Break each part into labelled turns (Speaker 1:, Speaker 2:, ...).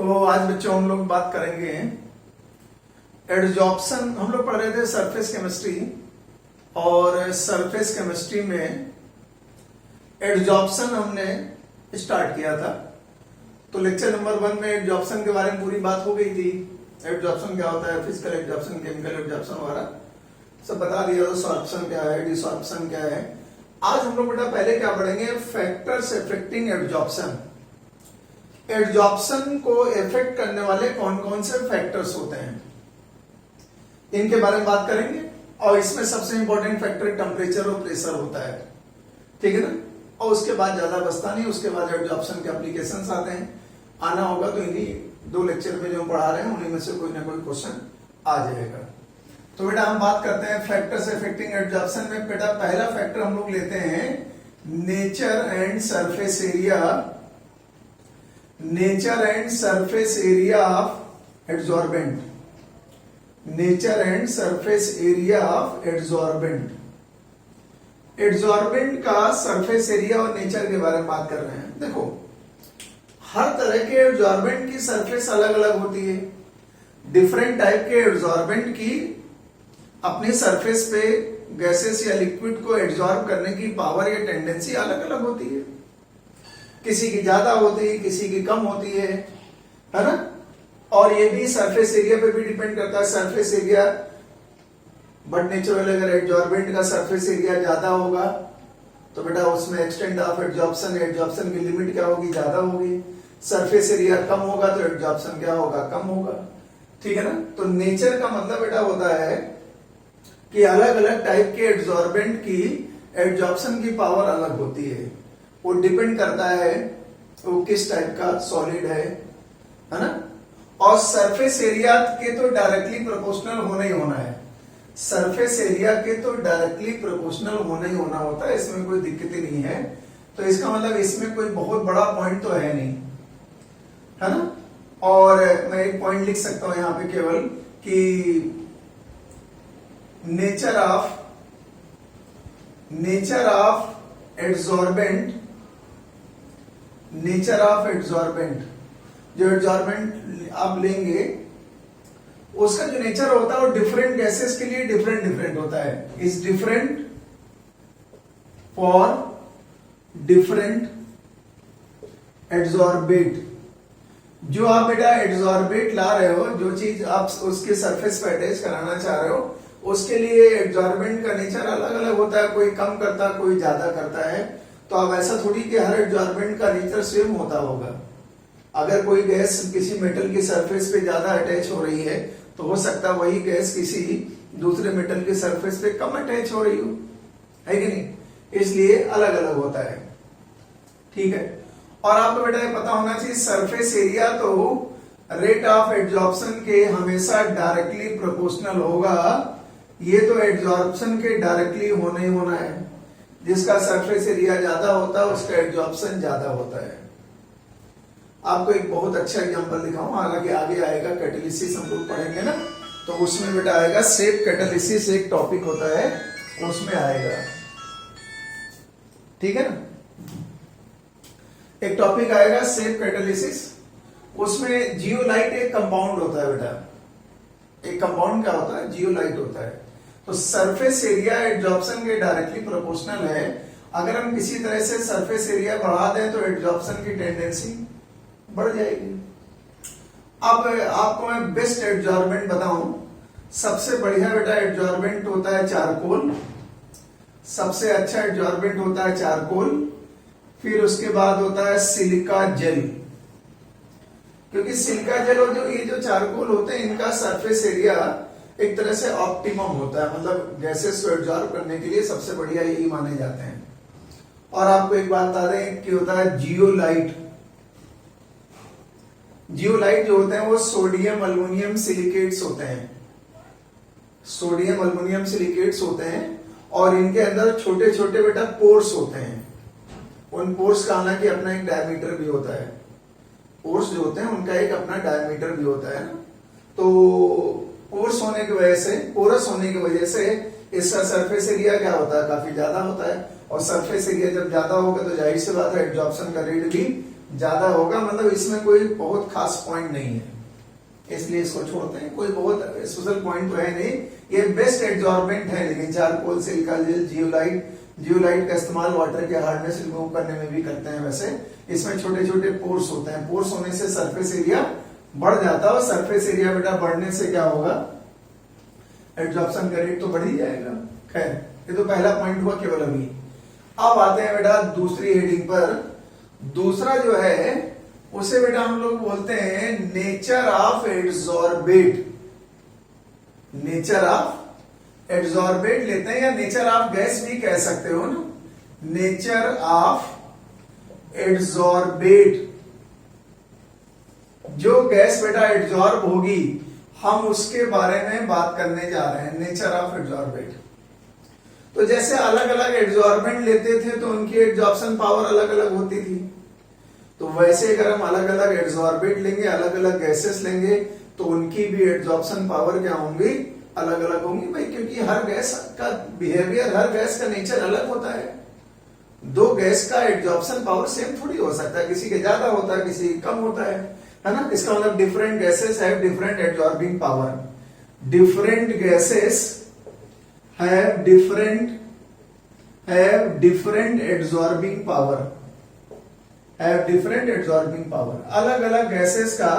Speaker 1: तो आज बच्चों हम लोग बात करेंगे एडजॉर्प्शन। हम लोग पढ़ रहे थे सरफेस केमिस्ट्री, और सरफेस केमिस्ट्री में एडजॉर्प्शन हमने स्टार्ट किया था। तो लेक्चर नंबर 1 में एडजॉर्प्शन के बारे में पूरी बात हो गई थी। एडजॉर्प्शन क्या होता है, फिजिकल एडजॉर्प्शन, केमिकल एडजॉर्प्शन वगैरह सब बता दिया। तो सॉर्प्शन क्या है, डिसॉर्प्शन क्या है। आज हम लोग बेटा पहले क्या पढ़ेंगे, फैक्टर्स अफेक्टिंग एडजॉर्प्शन। एडजॉर्प्शन को इफेक्ट करने वाले कौन कौन से फैक्टर्स होते हैं, इनके बारे में बात करेंगे। और इसमें सबसे इंपॉर्टेंट फैक्टर टेम्परेचर और प्रेशर होता है, ठीक है ना। और उसके बाद ज्यादा बचता नहीं, उसके बाद एडजॉर्प्शन के एप्लीकेशंस आते हैं। आना होगा तो इन्हीं 2 लेक्चर में जो हम पढ़ा रहे हैं उन्हीं में से कोई ना कोई क्वेश्चन आ जाएगा। तो बेटा हम बात करते हैं फैक्टर्स अफेक्टिंग एडजॉर्प्शन में। बेटा पहला फैक्टर हम लोग लेते हैं nature and surface area. Nature and surface area of adsorbent. Nature and surface area of adsorbent. Adsorbent का सरफेस एरिया और नेचर के बारे में बात कर रहे हैं। देखो हर तरह के एडजॉर्बेंट की सरफेस अलग अलग होती है। डिफरेंट टाइप के एडजॉर्बेंट की अपनी सरफेस पे गैसेस या लिक्विड को एडजॉर्ब करने की पावर या टेंडेंसी अलग अलग होती है। किसी की ज्यादा होती है, किसी की कम होती है ना। और ये भी सरफेस एरिया पे भी डिपेंड करता है। सरफेस एरिया बट नेचुरल अगर एडजॉर्बेंट का सरफेस एरिया ज्यादा होगा तो बेटा उसमें एक्सटेंट ऑफ एडजॉर्प्शन, एडजॉर्प्शन की लिमिट क्या होगी, ज्यादा होगी। सरफेस एरिया कम होगा तो एडजॉर्प्शन क्या होगा, कम होगा, ठीक है ना। तो नेचर का मतलब बेटा होता है कि अलग अलग टाइप के एडजॉर्बेंट की एडजॉर्प्शन की पावर अलग होती है। वो डिपेंड करता है वो किस टाइप का सॉलिड है ना। और सरफेस एरिया के तो डायरेक्टली प्रोपोर्शनल होना ही होना है। सरफेस एरिया के तो डायरेक्टली प्रोपोर्शनल होना ही होना होता है, इसमें कोई दिक्कत ही नहीं है। तो इसका मतलब इसमें कोई बहुत बड़ा पॉइंट तो है नहीं, है ना। और मैं एक पॉइंट लिख सकता हूं यहां पे केवल कि nature of adsorbent, nature of adsorbent, जो एडजॉर्बेंट आप लेंगे उसका जो नेचर होता है वो डिफरेंट गैसेस के लिए डिफरेंट होता है। Is different for different adsorbate. जो आप बेटा एडजॉर्बेट ला रहे हो, जो चीज आप उसके सरफेस पे अटैच कराना चाह रहे हो, उसके लिए एडजॉर्बेंट का नेचर अलग अलग होता है। कोई कम करता है, कोई ज्यादा करता है। तो अब ऐसा थोड़ी कि हर एडजॉर्बेंट का नेचर सेम होता होगा। अगर कोई गैस किसी मेटल की सरफेस पे ज्यादा अटैच हो रही है तो हो सकता है वही गैस किसी दूसरे मेटल की सरफेस पे कम अटैच हो रही हो, है कि नहीं। इसलिए अलग अलग होता है, ठीक है। और आपको बेटा पता होना चाहिए सरफेस एरिया तो रेट ऑफ एडजॉर्प्शन के हमेशा डायरेक्टली प्रोपोर्शनल होगा। ये तो एडजॉर्प्शन के डायरेक्टली होना ही होना है। जिसका सरफेस एरिया ज्यादा होता है उसका एडजॉर्प्शन ज्यादा होता है। आपको एक बहुत अच्छा एग्जांपल दिखाऊं, हालांकि आगे आएगा कैटालिसिस हम लोग पढ़ेंगे ना, तो उसमें बेटा आएगा सेफ कैटालिसिस, एक टॉपिक होता है उसमें आएगा, ठीक है ना। एक टॉपिक आएगा सेफ कैटालिसिस, उसमें जियोलाइट एक कंपाउंड होता है बेटा। एक कंपाउंड क्या होता है, जियोलाइट होता है। तो सरफेस एरिया एडजॉर्प्शन के डायरेक्टली प्रोपोर्शनल है। अगर हम किसी तरह से सरफेस एरिया बढ़ा दें तो एडजॉर्प्शन की टेंडेंसी बढ़ जाएगी। अब आपको मैं बेस्ट एडजॉर्बेंट बताऊं। सबसे बढ़िया बेटा एडजॉर्बेंट होता है चारकोल। सबसे अच्छा एडजॉर्बेंट होता है चारकोल। फिर उसके बाद होता है सिलिका जेल, क्योंकि सिलिका जेल और ये जो चारकोल होते हैं इनका सरफेस एरिया एक तरह से ऑप्टिमम होता है। मतलब गैसेस को एडजॉर्ब करने के लिए सबसे बढ़िया यही माने जाते हैं। और आपको एक बात बता दें कि होता है जियोलाइट। जियोलाइट जो होते हैं वो सोडियम अल्युमिनियम सिलिकेट्स होते हैं। सोडियम अल्युमिनियम सिलिकेट्स होते हैं और इनके अंदर छोटे छोटे बेटा पोर्स होते हैं। उन पोर्स का हालांकि अपना एक डायमीटर भी होता है। पोर्स जो होते हैं उनका एक अपना डायमीटर भी होता है ना। तो पोर्स होने की वजह से, पोरस होने की वजह से इसका सरफेस एरिया क्या होता है, काफी ज्यादा होता है। और सरफेस एरिया जब ज्यादा होगा तो जाहिर सी बात है एडजॉर्प्शन का रेट भी ज्यादा होगा, मतलब इसमें कोई बहुत खास पॉइंट नहीं है, इसलिए इसको छोड़ते हैं, कोई बहुत स्पेशल पॉइंट तो है नहीं। ये बेस्ट एड्जॉर्बेंट है, लेकिन चारकोल, सिलिका जेल, जियोलाइट का इस्तेमाल वाटर के हार्डनेस रिमूव करने में भी करते हैं। वैसे इसमें छोटे छोटे पोर्स होते हैं, पोर्स होने से सरफेस एरिया बढ़ जाता है, और सरफेस एरिया बेटा बढ़ने से क्या होगा, एड्जॉर्प्शन का रेट तो बढ़ ही जाएगा। खैर, ये तो पहला पॉइंट हुआ केवल अभी। अब आते हैं बेटा दूसरी हेडिंग पर। दूसरा जो है उसे बेटा हम लोग बोलते हैं nature of adsorbate. Nature of adsorbate लेते हैं, या नेचर ऑफ गैस भी कह सकते हो ना, नेचर ऑफ एड्सॉर्बेट। जो गैस बेटा एड्सॉर्ब होगी हम उसके बारे में बात करने जा रहे हैं, नेचर ऑफ एड्सॉर्बेट। तो जैसे अलग अलग एड्सॉर्बेंट लेते थे तो उनकी एड्सॉर्प्शन पावर अलग अलग होती थी, तो वैसे अगर हम अलग अलग एड्सॉर्बेट लेंगे, अलग अलग गैसेस लेंगे, तो उनकी भी एड्सॉर्प्शन पावर क्या होंगी, अलग अलग होंगी भाई, क्योंकि हर गैस का बिहेवियर, हर गैस का नेचर अलग होता है। दो गैस का एड्सॉर्प्शन पावर सेम थोड़ी हो सकता है, किसी के ज्यादा होता है, किसी कम होता है ना। इसका मतलब different gases have different adsorbing power. Different gases have different adsorbing power, have different adsorbing power. अलग अलग गैसेस का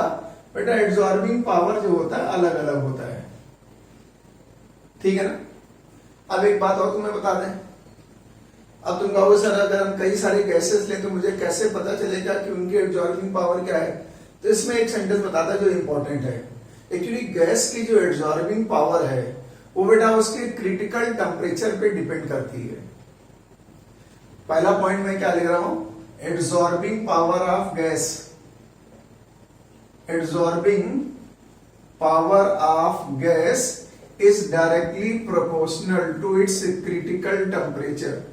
Speaker 1: बेटा एड्सॉर्बिंग पावर जो होता है अलग अलग होता है, ठीक है ना। अब एक बात और तुम्हें बता दें, अब तुम कहोगे सर अगर हम कई सारे गैसेस लें तो मुझे कैसे पता चलेगा कि उनकी एड्सॉर्बिंग पावर क्या है। तो इसमें एक सेंटेंस बताता है जो इंपॉर्टेंट है। एक्चुअली गैस की जो एड्सॉर्बिंग पावर है वो बेटा उसके क्रिटिकल टेम्परेचर पे डिपेंड करती है। पहला पॉइंट मैं क्या लिख रहा हूं, adsorbing power of gas, adsorbing power of gas is directly proportional to its critical temperature.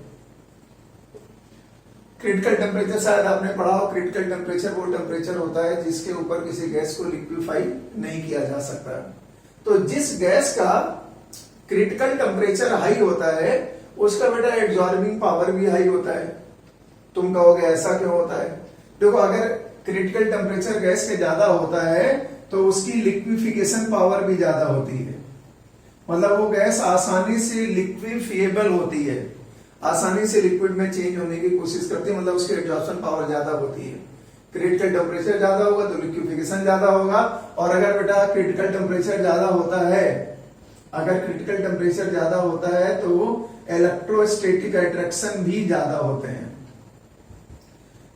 Speaker 1: Critical temperature शायद आपने पढ़ा हो, क्रिटिकल टेम्परेचर वो टेम्परेचर होता है जिसके ऊपर किसी गैस को लिक्विफाई नहीं किया जा सकता। तो जिस गैस का क्रिटिकल टेम्परेचर हाई होता है उसका बेटा एड्सॉर्बिंग पावर भी हाई होता है। तुम कहोगे ऐसा क्यों होता है, देखो अगर क्रिटिकल टेम्परेचर गैस के ज्यादा होता है तो उसकी लिक्विफिकेशन पावर भी ज्यादा होती है, मतलब वो गैस आसानी से लिक्विफिएबल होती है, आसानी से लिक्विड में चेंज होने की कोशिश करती है, मतलब उसकी एब्जॉर्प्शन पावर ज्यादा होती है। क्रिटिकल टेम्परेचर ज्यादा होगा तो लिक्विफिकेशन ज्यादा होगा, और अगर बेटा क्रिटिकल टेम्परेचर ज्यादा होता है, अगर क्रिटिकल टेम्परेचर ज्यादा होता है तो इलेक्ट्रोस्टैटिक अट्रैक्शन भी ज्यादा होते हैं,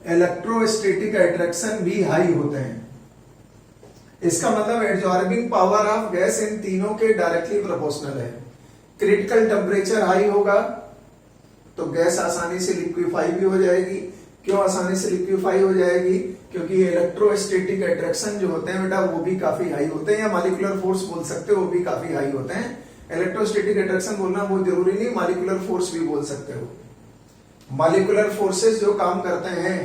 Speaker 1: इलेक्ट्रोस्टैटिक अट्रैक्शन भी हाई होते हैं। इसका मतलब एड्सॉर्बिंग पावर ऑफ गैस इन तीनों के डायरेक्टली प्रोपोर्शनल है। क्रिटिकल टेम्परेचर हाई होगा तो गैस आसानी से लिक्विफाई भी हो जाएगी। क्यों आसानी से लिक्विफाई हो जाएगी, क्योंकि इलेक्ट्रोस्टैटिक अट्रैक्शन जो होते हैं बेटा वो भी काफी हाई होते हैं, या मॉलिक्यूलर फोर्स बोल सकते हो, वो भी काफी हाई होते हैं। इलेक्ट्रोस्टैटिक अट्रैक्शन बोलना बहुत जरूरी नहीं, मॉलिक्यूलर फोर्स भी बोल सकते हो। मॉलिक्यूलर फोर्सेस जो काम करते हैं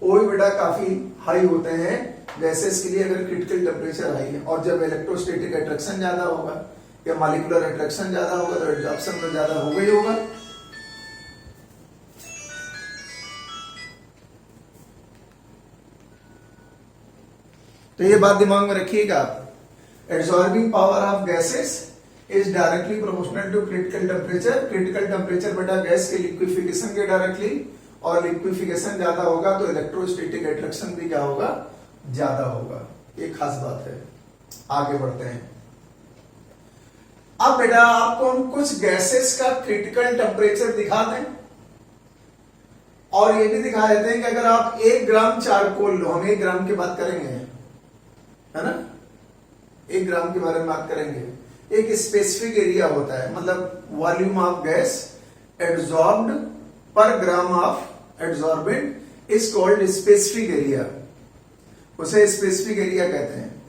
Speaker 1: वो भी बेटा काफी हाई होते हैं गैसेस के लिए अगर क्रिटिकल टेम्परेचर हाई है। और जब इलेक्ट्रोस्टैटिक अट्रैक्शन ज्यादा होगा या मॉलिक्यूलर अट्रैक्शन ज्यादा होगा तो एब्जॉर्प्शन तो ज्यादा होगा ही होगा। तो ये बात दिमाग में रखिएगा, absorbing power of gases is directly proportional to critical temperature. Critical temperature बेटा गैस के लिक्विफिकेशन के डायरेक्टली, और लिक्विफिकेशन ज्यादा होगा तो इलेक्ट्रोस्टैटिक अट्रैक्शन भी क्या होगा, ज्यादा होगा। ये खास बात है। आगे बढ़ते हैं। अब बेटा आपको हम कुछ गैसेस का क्रिटिकल टेम्परेचर दिखा दें, और ये भी दिखा देते हैं कि अगर आप 1 ग्राम चारकोल लो, हम 1 ग्राम की बात करेंगे, है ना, 1 ग्राम के बारे में बात करेंगे। एक स्पेसिफिक एरिया होता है, मतलब वॉल्यूम ऑफ गैस एब्जॉर्ब्ड पर gram of absorbent is called specific area, उसे स्पेसिफिक एरिया कहते हैं।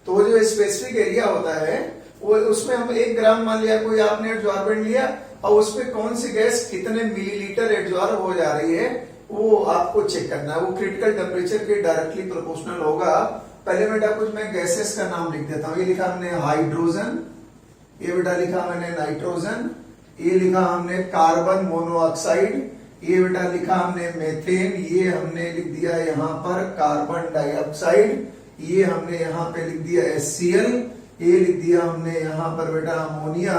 Speaker 1: तो वो जो स्पेसिफिक एरिया होता है वो उसमें हम 1 ग्राम मान लिया, कोई आपने एब्जॉर्बेंट लिया, और उसमें कौन सी गैस कितने मिलीलीटर एब्जॉर्ब हो जा रही है वो आपको चेक करना है। वो क्रिटिकल टेम्परेचर के डायरेक्टली प्रोपोर्शनल होगा। पहले बेटा कुछ मैं गैसेस का नाम लिख देता हूं। ये लिखा हमने हाइड्रोजन, ये बेटा लिखा मैंने नाइट्रोजन, ये लिखा हमने कार्बन मोनोऑक्साइड, ये बेटा लिखा हमने मेथेन, ये हमने लिख दिया यहाँ पर कार्बन डाइऑक्साइड, ये हमने यहाँ पे लिख दिया HCl, ये लिख दिया हमने यहाँ पर बेटा अमोनिया,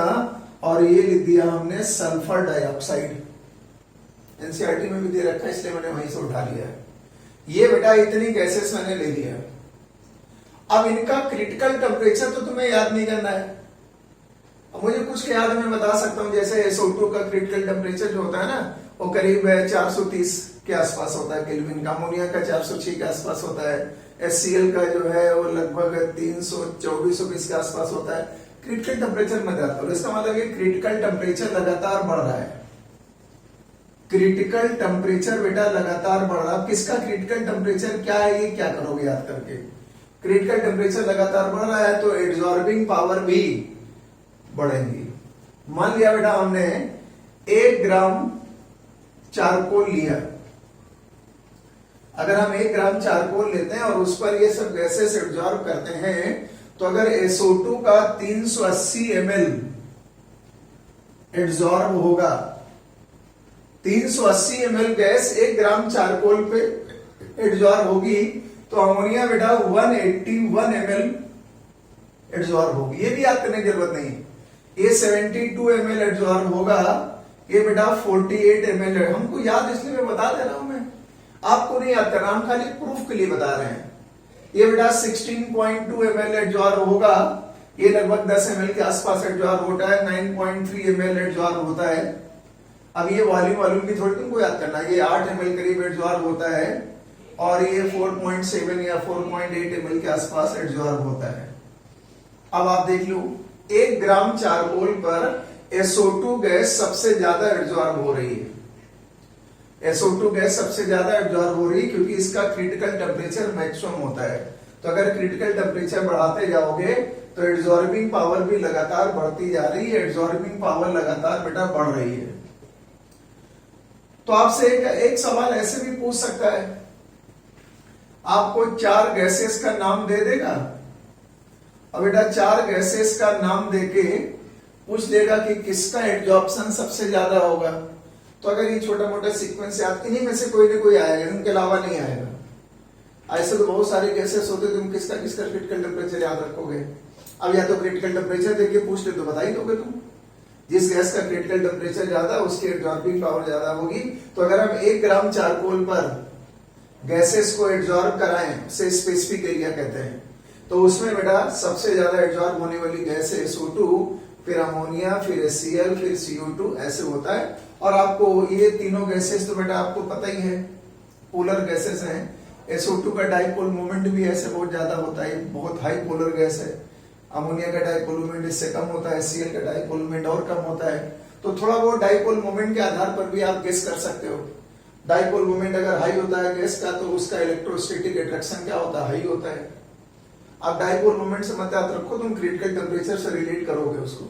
Speaker 1: और ये लिख दिया हमने सल्फर डाइऑक्साइड। एनसीईआरटी में भी दे रखा है इसलिए मैंने वहीं से उठा लिया है। ये बेटा इतनी गैसेस मैंने ले लिया। अब इनका क्रिटिकल टेम्परेचर तो तुम्हें याद नहीं करना है। अब मुझे कुछ के याद मैं बता सकता हूं, जैसे SO2 का क्रिटिकल टेम्परेचर जो होता है ना, वो करीब 430 के आसपास होता है केल्विन का, अमोनिया का 406 के आसपास होता है, HCl का जो है वो लगभग 324 के आसपास होता है। क्रिटिकल टेम्परेचर में जाता है, इसका मतलब ये क्रिटिकल टेम्परेचर लगातार बढ़ रहा है। क्रिटिकल टेम्परेचर बेटा लगातार बढ़ रहा है। किसका क्रिटिकल टेम्परेचर क्या है, ये क्या करोगे याद करके। क्रिटिकल टेम्परेचर लगातार बढ़ रहा है तो एब्जॉर्बिंग पावर भी बढ़ेगी। मान लिया बेटा हमने 1 ग्राम चारकोल लिया, अगर हम 1 ग्राम चारकोल लेते हैं और उस पर ये सब गैसेस एब्जॉर्ब करते हैं, तो अगर SO2 का 380 ml एब्जॉर्ब होगा, 380 ml गैस 1 ग्राम चारकोल पे एब्जॉर्ब होगी, तो अमोनिया बेटा 181 ml एब्जॉर्ब होगी। ये भी याद करने की जरूरत नहीं। ये 72 ml एब्जॉर्ब होगा, ये बेटा 48 ml है। हमको याद इसलिए मैं बता दे रहा हूं, मैं आपको नहीं याद करना, हम खाली प्रूफ के लिए बता रहे हैं। ये बेटा 16.2 ml एब्जॉर्ब होगा, ये लगभग 10 ml के आसपास एब्जॉर्ब होता है, 9.3 ml एब्जॉर्ब होता है। अब ये वॉल्यूम की थोड़ी तुमको याद करना, ये 8 ml करीब एब्जॉर्ब होता है, और ये 4.7 या 4.8 ml के आसपास एब्जॉर्ब होता है। अब आप देख लो, 1 ग्राम चारकोल पर SO2 गैस सबसे ज्यादा एब्जॉर्ब हो रही है। SO2 गैस सबसे ज्यादा एब्जॉर्ब हो रही है क्योंकि इसका क्रिटिकल टेम्परेचर मैक्सिमम होता है। तो अगर क्रिटिकल टेम्परेचर बढ़ाते जाओगे तो एब्जॉर्बिंग पावर भी लगातार बढ़ती जा रही है। एब्जॉर्बिंग पावर लगातार बेटा बढ़ रही है। तो आपसे एक सवाल ऐसे भी पूछ सकता है, आपको 4 गैसेस का नाम दे देगा। अब बेटा 4 गैसेस का नाम देके पूछ देगा कि किसका एब्जॉर्प्शन सबसे ज्यादा होगा। तो अगर ये छोटा मोटा सीक्वेंस याद, इन्हीं में से कोई ना कोई आएगा, इनके अलावा नहीं आएगा। ऐसे तो बहुत सारे गैसेस होते, तुम किसका किसका क्रिटिकल टेम्परेचर याद रखोगे। अब या तो क्रिटिकल टेम्परेचर देके पूछ ले तो बता ही दोगे तुम। जिस गैस का क्रिटिकल टेम्परेचर ज्यादा उसकी एब्जॉर्बिंग पावर ज्यादा होगी। तो अगर हम 1 ग्राम चारकोल पर गैसेस को एब्जॉर्ब कराएं, से स्पेसिफिक एरिया कहते हैं, तो उसमें बेटा सबसे ज्यादा एब्जॉर्ब होने वाली गैस है SO2, फिर अमोनिया, फिर HCl, फिर CO2, ऐसे होता है। और आपको ये तीनों गैसेस तो बेटा आपको पता ही है, पोलर गैसेस हैं। SO2 का डाइपोल मोमेंट भी ऐसे बहुत ज्यादा होता है, बहुत हाई पोलर गैस है। अमोनिया का डाइपोल मोमेंट इससे कम होता है, HCl का डाइपोल मोमेंट और कम होता है। तो थोड़ा बहुत डाइपोल मोमेंट के आधार पर भी आप गेस कर सकते हो। डाइपोल मोमेंट अगर हाई होता है गैस का, तो उसका इलेक्ट्रोस्टैटिक अट्रैक्शन क्या होता है, हाई होता है। आप डाइपोल मोमेंट से मत याद रखो, तुम क्रिटिकल टेम्परेचर से रिलेट करोगे उसको।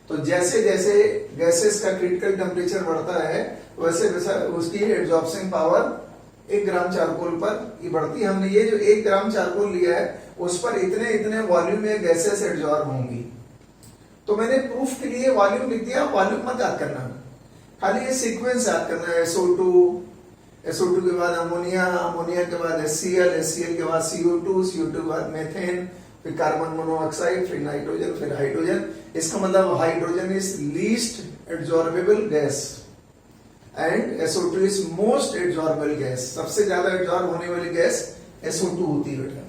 Speaker 1: तो जैसे जैसे गैसेस का क्रिटिकल टेम्परेचर बढ़ता है, वैसे वैसे उसकी एब्जॉर्प्शन पावर 1 ग्राम चारकोल पर ही बढ़ती है। हमने ये जो 1 ग्राम चारकोल लिया है, उस पर इतने इतने वॉल्यूम में गैसेस एब्जॉर्ब होंगी। तो मैंने प्रूफ के लिए वॉल्यूम लिख दिया, वॉल्यूम मत याद करना, खाली ये सीक्वेंस याद करना है। SO2 के बाद अमोनिया, अमोनिया के बाद HCl के बाद CO2 के बाद मेथेन, फिर कार्बन मोनोऑक्साइड, फिर नाइट्रोजन, फिर हाइड्रोजन। इसका मतलब hydrogen is least absorbable gas and SO2 is most absorbable gas. सबसे ज्यादा एब्जॉर्ब होने वाली गैस SO2 होती है बेटा।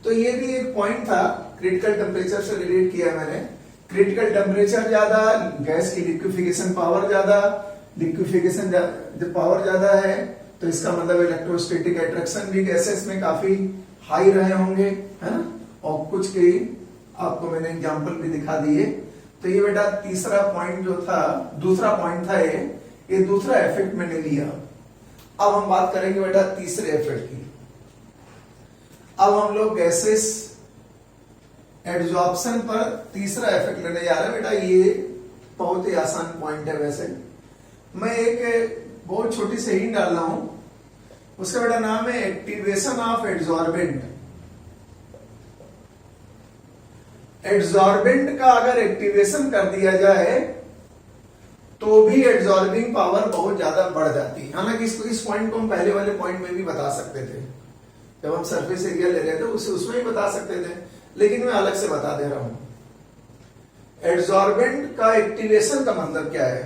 Speaker 1: तो ये भी एक पॉइंट था, क्रिटिकल टेम्परेचर से रिलेट किया मैंने। क्रिटिकल टेम्परेचर ज्यादा, गैस की लिक्विफिकेशन पावर ज्यादा, लिक्विफिकेशन पावर ज्यादा है, तो इसका मतलब इलेक्ट्रोस्टैटिक अट्रैक्शन भी गैसेस में काफी हाई रहे होंगे, है ना। और कुछ के आपको मैंने एग्जांपल भी दिखा दिए। तो ये बेटा तीसरा पॉइंट जो था, दूसरा पॉइंट था ये दूसरा इफेक्ट मैंने लिया। अब हम बात करेंगे बेटा तीसरे इफेक्ट की। अब हम लोग गैसेस एब्जॉर्प्शन पर तीसरा इफेक्ट लेने जा रहे हैं बेटा। ये बहुत ही आसान पॉइंट है। वैसे मैं एक बहुत छोटी सी हिंट डाल रहा हूं, उसका बेटा नाम है एक्टिवेशन ऑफ एब्जॉर्बेंट। एब्जॉर्बेंट का अगर एक्टिवेशन कर दिया जाए तो भी एब्जॉर्बिंग पावर बहुत ज्यादा बढ़ जाती है। हालांकि इस पॉइंट को हम पहले वाले पॉइंट में भी बता सकते थे, जब हम सरफेस एरिया ले रहे थे उसमें ही बता सकते थे, लेकिन मैं अलग से बता दे रहा हूं। एब्जॉर्बेंट का एक्टिवेशन का मतलब क्या है?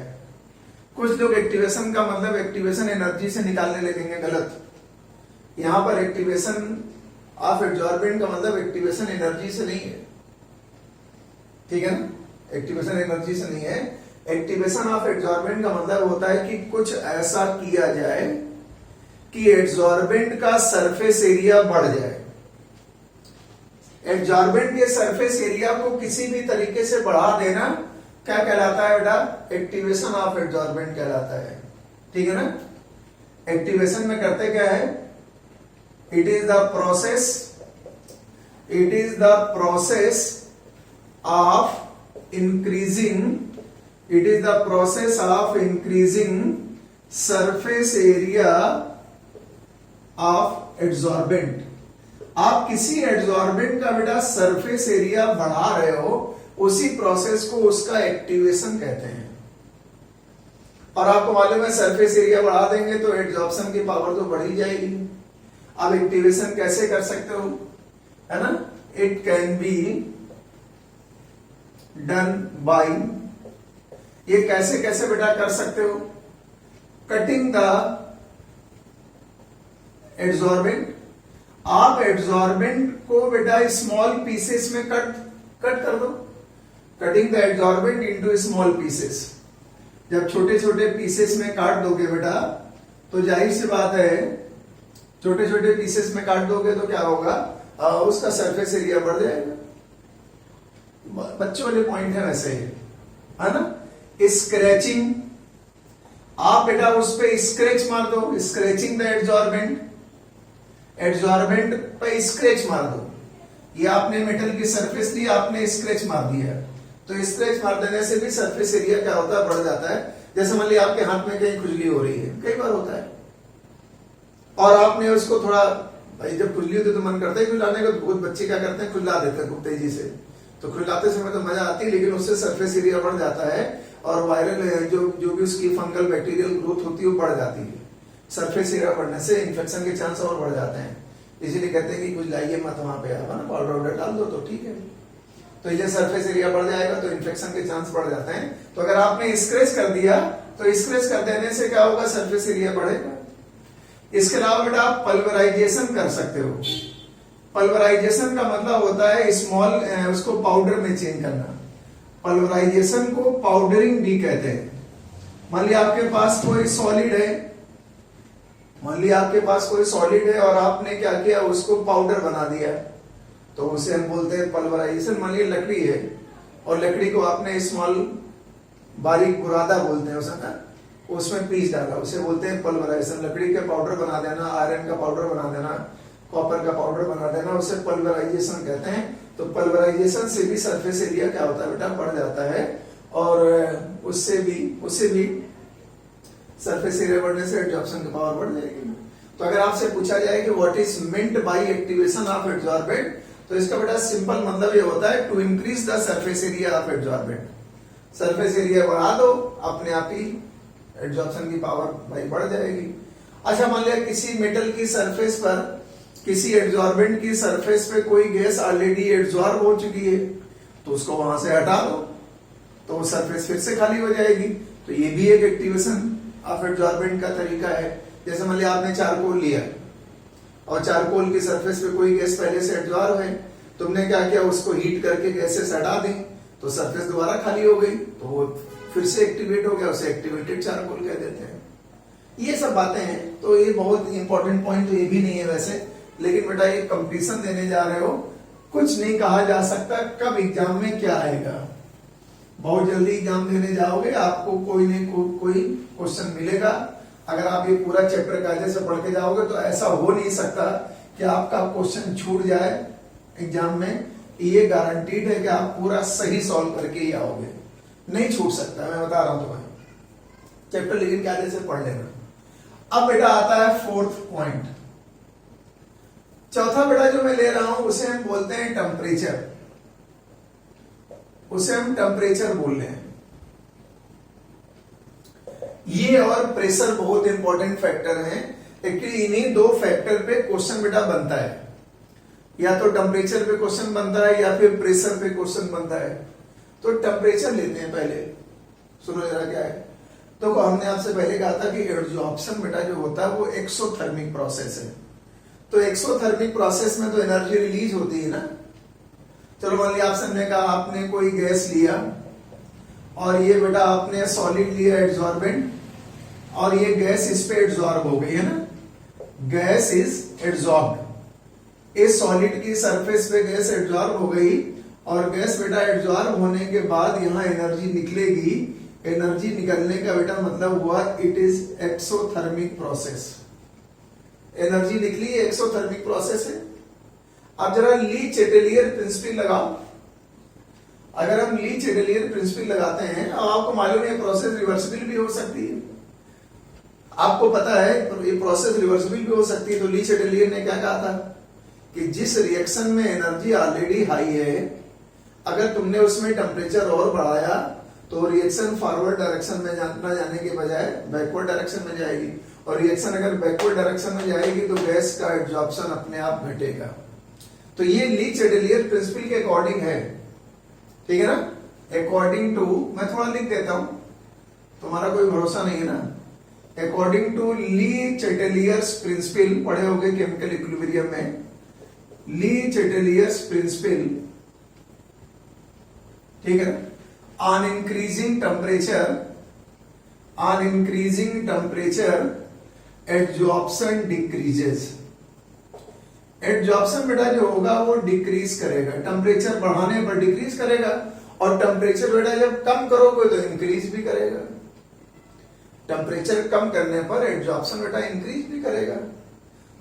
Speaker 1: कुछ लोग एक्टिवेशन का मतलब एक्टिवेशन एनर्जी से निकालने लगेंगे, गलत। यहां पर एक्टिवेशन ऑफ एब्जॉर्बेंट का मतलब एक्टिवेशन एनर्जी से नहीं है, ठीक है ना? एक्टिवेशन एनर्जी से नहीं है। एक्टिवेशन ऑफ एब्जॉर्बेंट का मतलब होता है कि कुछ ऐसा किया जाए कि एब्जॉर्बेंट का सरफेस एरिया बढ़ जाए। एब्जॉर्बेंट के सरफेस एरिया को किसी भी तरीके से बढ़ा देना क्या कहलाता है बेटा? एक्टिवेशन ऑफ एब्जॉर्बेंट कहलाता है, ठीक है ना? एक्टिवेशन में करते क्या है? It is the process of increasing surface area of absorbent. आप किसी एब्जॉर्बेंट का बेटा सरफेस एरिया बढ़ा रहे हो, उसी प्रोसेस को उसका एक्टिवेशन कहते हैं। और आपको मालूम है सरफेस एरिया बढ़ा देंगे तो एब्जॉर्प्शन की पावर तो बढ़ ही जाएगी। आप एक्टिवेशन कैसे कर सकते हो, है ना? It can be done by, ये कैसे कैसे बेटा कर सकते हो? Cutting the absorbent. आप एब्जॉर्बेंट को बेटा स्मॉल पीसेस में कट कर दो। Cutting the absorbent into small pieces. जब छोटे छोटे पीसेस में काट दोगे बेटा, तो जाहिर सी बात है छोटे छोटे पीसेस में काट दोगे तो क्या होगा? उसका सरफेस एरिया बढ़ जाएगा। बच्चों वाले पॉइंट है वैसे ही, है ना? स्क्रैचिंग, आप बेटा उस पे स्क्रैच मार दो, स्क्रैचिंग द एब्जॉर्बेंट। एब्जॉर्बेंट पे स्क्रैच मार दो। ये आपने मेटल की सरफेस ली, आपने स्क्रैच मार दिया, तो स्क्रैच मार देने से भी सरफेस एरिया क्या होता है? बढ़ जाता है। जैसे मान लिया आपके हाथ में कहीं खुजली हो रही है, कई बार होता है, और आपने उसको थोड़ा, भाई जब खुजली होती है तो मन करता है खुजलाने का, बहुत बच्चे क्या करते हैं खुजला देते हैं खूब तेजी से, तो खुजलाते समय तो मजा आती है, लेकिन उससे सरफेस एरिया बढ़ जाता है और वायरल जो भी उसकी फंगल बैक्टीरियल ग्रोथ होती है वो बढ़ जाती है। सरफेस एरिया बढ़ने से इन्फेक्शन के चांस और बढ़ जाते हैं। इसीलिए कहते हैं कि कुछ लाइए मत वहां पे, आप ना पाउडर वाउडर डाल दो तो ठीक है। तो ये सरफेस एरिया बढ़ जाएगा तो इन्फेक्शन के चांस बढ़ जाते हैं। तो अगर आपने स्क्रैच कर दिया तो स्क्रैच कर देने से क्या होगा? सरफेस एरिया बढ़ेगा। इसके अलावा बेटा आप पल्वराइजेशन कर सकते हो। पल्वराइजेशन का मतलब होता है स्मॉल, उसको पाउडर में चेंज करना। पल्वराइजेशन को पाउडरिंग भी कहते हैं। मान लिया आपके पास कोई सॉलिड है, और आपने क्या किया? उसको पाउडर बना दिया, तो उसे हम बोलते हैं पल्वराइजेशन। मान लिया लकड़ी है और लकड़ी को आपने स्मॉल बारीक बुरादा बोलते हैं उसमें पीस डाला, उसे बोलते हैं पल्वराइजेशन। लकड़ी का पाउडर बना देना, आयरन का पाउडर बना देना, कॉपर का पाउडर बना देना, उसे पल्वराइजेशन कहते हैं। तो पल्वराइजेशन से भी सरफेस एरिया क्या होता है बेटा? बढ़ जाता है, और उससे भी सरफेस एरिया बढ़ने से एब्जॉर्प्शन की पावर बढ़ जाएगी। तो अगर आपसे पूछा जाए कि what is meant by activation of absorbent, तो इसका बेटा सिंपल मतलब ये होता है to increase the surface area of absorbent. Surface area बढ़ा दो, अपने आप ही एब्जॉर्प्शन की पावर भाई बढ़ जाएगी। अच्छा, मान लिया किसी मेटल की सरफेस पर, किसी एब्जॉर्बेंट की सरफेस पे कोई गैस ऑलरेडी एब्जॉर्ब हो चुकी है, तो उसको वहां से हटा दो तो वो सरफेस फिर से खाली हो जाएगी। तो ये भी एक एक्टिवेशन ऑफ एब्जॉर्बेंट का तरीका है। जैसे मान लिया आपने चारकोल लिया और चारकोल की सरफेस पे कोई गैस पहले से एब्जॉर्ब है, तुमने क्या किया? उसको हीट करके गैसेस हटा दी तो सरफेस दोबारा खाली हो गई, तो वो फिर से एक्टिवेट हो गया, उसे एक्टिवेटेड चारकोल कह देते हैं। ये सब बातें हैं। तो ये बहुत इंपॉर्टेंट पॉइंट तो ये भी नहीं है वैसे, लेकिन बेटा ये कंपटीशन देने जा रहे हो, कुछ नहीं कहा जा सकता कब एग्जाम में क्या आएगा। बहुत जल्दी एग्जाम देने जाओगे, आपको कोई नहीं कोई क्वेश्चन मिलेगा। अगर आप ये पूरा चैप्टर कायदे से पढ़ के जाओगे तो ऐसा हो नहीं सकता कि आपका क्वेश्चन छूट जाए एग्जाम में। ये गारंटीड है कि आप पूरा सही सॉल्व करके ही आओगे, नहीं छूट सकता, मैं बता रहा हूं तुम्हें। चैप्टर लेकिन कायदे से पढ़ लेना। अब बेटा आता है फोर्थ पॉइंट। चौथा बेटा जो मैं ले रहा हूं उसे हम बोलते हैं टेम्परेचर। उसे हम टेम्परेचर बोल रहे हैं। ये और प्रेशर बहुत इंपॉर्टेंट फैक्टर हैं। एक्चुअली इन्हीं दो फैक्टर पे क्वेश्चन बेटा बनता है, या तो टेम्परेचर पे क्वेश्चन बनता है या फिर प्रेशर पे क्वेश्चन बनता है। तो टेम्परेचर लेते हैं पहले, सुनो जरा क्या है। तो हमने आपसे पहले कहा था कि एब्जॉर्प्शन बेटा जो होता है वो एक्सोथर्मिक प्रोसेस है। तो एक्सोथर्मिक प्रोसेस में तो एनर्जी रिलीज होती है ना। चलो मान लिया आपसे हमने कहा आपने कोई गैस लिया और ये बेटा आपने सॉलिड लिया एब्जॉर्बेंट, और ये गैस इस पे एब्जॉर्ब हो गई है ना, गैस इज एब्जॉर्ब्ड। इस सॉलिड की सरफेस पे गैस एब्जॉर्ब हो गई, और गैस बेटा एब्जॉर्ब होने के बाद यहां एनर्जी निकलेगी। एनर्जी निकलने का बेटा मतलब हुआ it is exothermic process. Energy निकली एक्सोथर्मिक प्रोसेस है। अब जरा ली चेटेलियर प्रिंसिपल लगाओ। अगर हम ली चेटेलियर प्रिंसिपल लगाते हैं, अब आपको मालूम है प्रोसेस रिवर्सिबल भी हो सकती है, आपको पता है ये प्रोसेस रिवर्सिबल भी हो सकती है। तो ली चेटेलियर ने क्या कहा था कि जिस रिएक्शन में एनर्जी ऑलरेडी हाई है, अगर तुमने उसमें टेम्परेचर और बढ़ाया तो रिएक्शन फॉरवर्ड डायरेक्शन में ना जाने के बजाय बैकवर्ड डायरेक्शन में जाएगी, और रिएक्शन अगर बैकवर्ड डायरेक्शन में जाएगी तो गैस का एब्जॉर्प्शन अपने आप घटेगा। तो ये ली चेटेलियर प्रिंसिपल के अकॉर्डिंग है, ठीक है ना। अकॉर्डिंग टू, मैं थोड़ा लिख देता हूं, तुम्हारा कोई भरोसा नहीं है ना। अकॉर्डिंग टू ली चेटेलियर्स प्रिंसिपल, पढ़े होंगे केमिकल इक्विलिब्रियम में, ली चेटेलियर्स प्रिंसिपल, ठीक है ना। On increasing temperature absorption decreases. Absorption बेटा जो होगा वो डिक्रीज करेगा, टेम्परेचर बढ़ाने पर डिक्रीज करेगा, और टेम्परेचर बेटा जब कम करोगे तो इंक्रीज भी करेगा। टेम्परेचर कम करने पर एब्जॉर्प्शन बेटा इंक्रीज भी करेगा।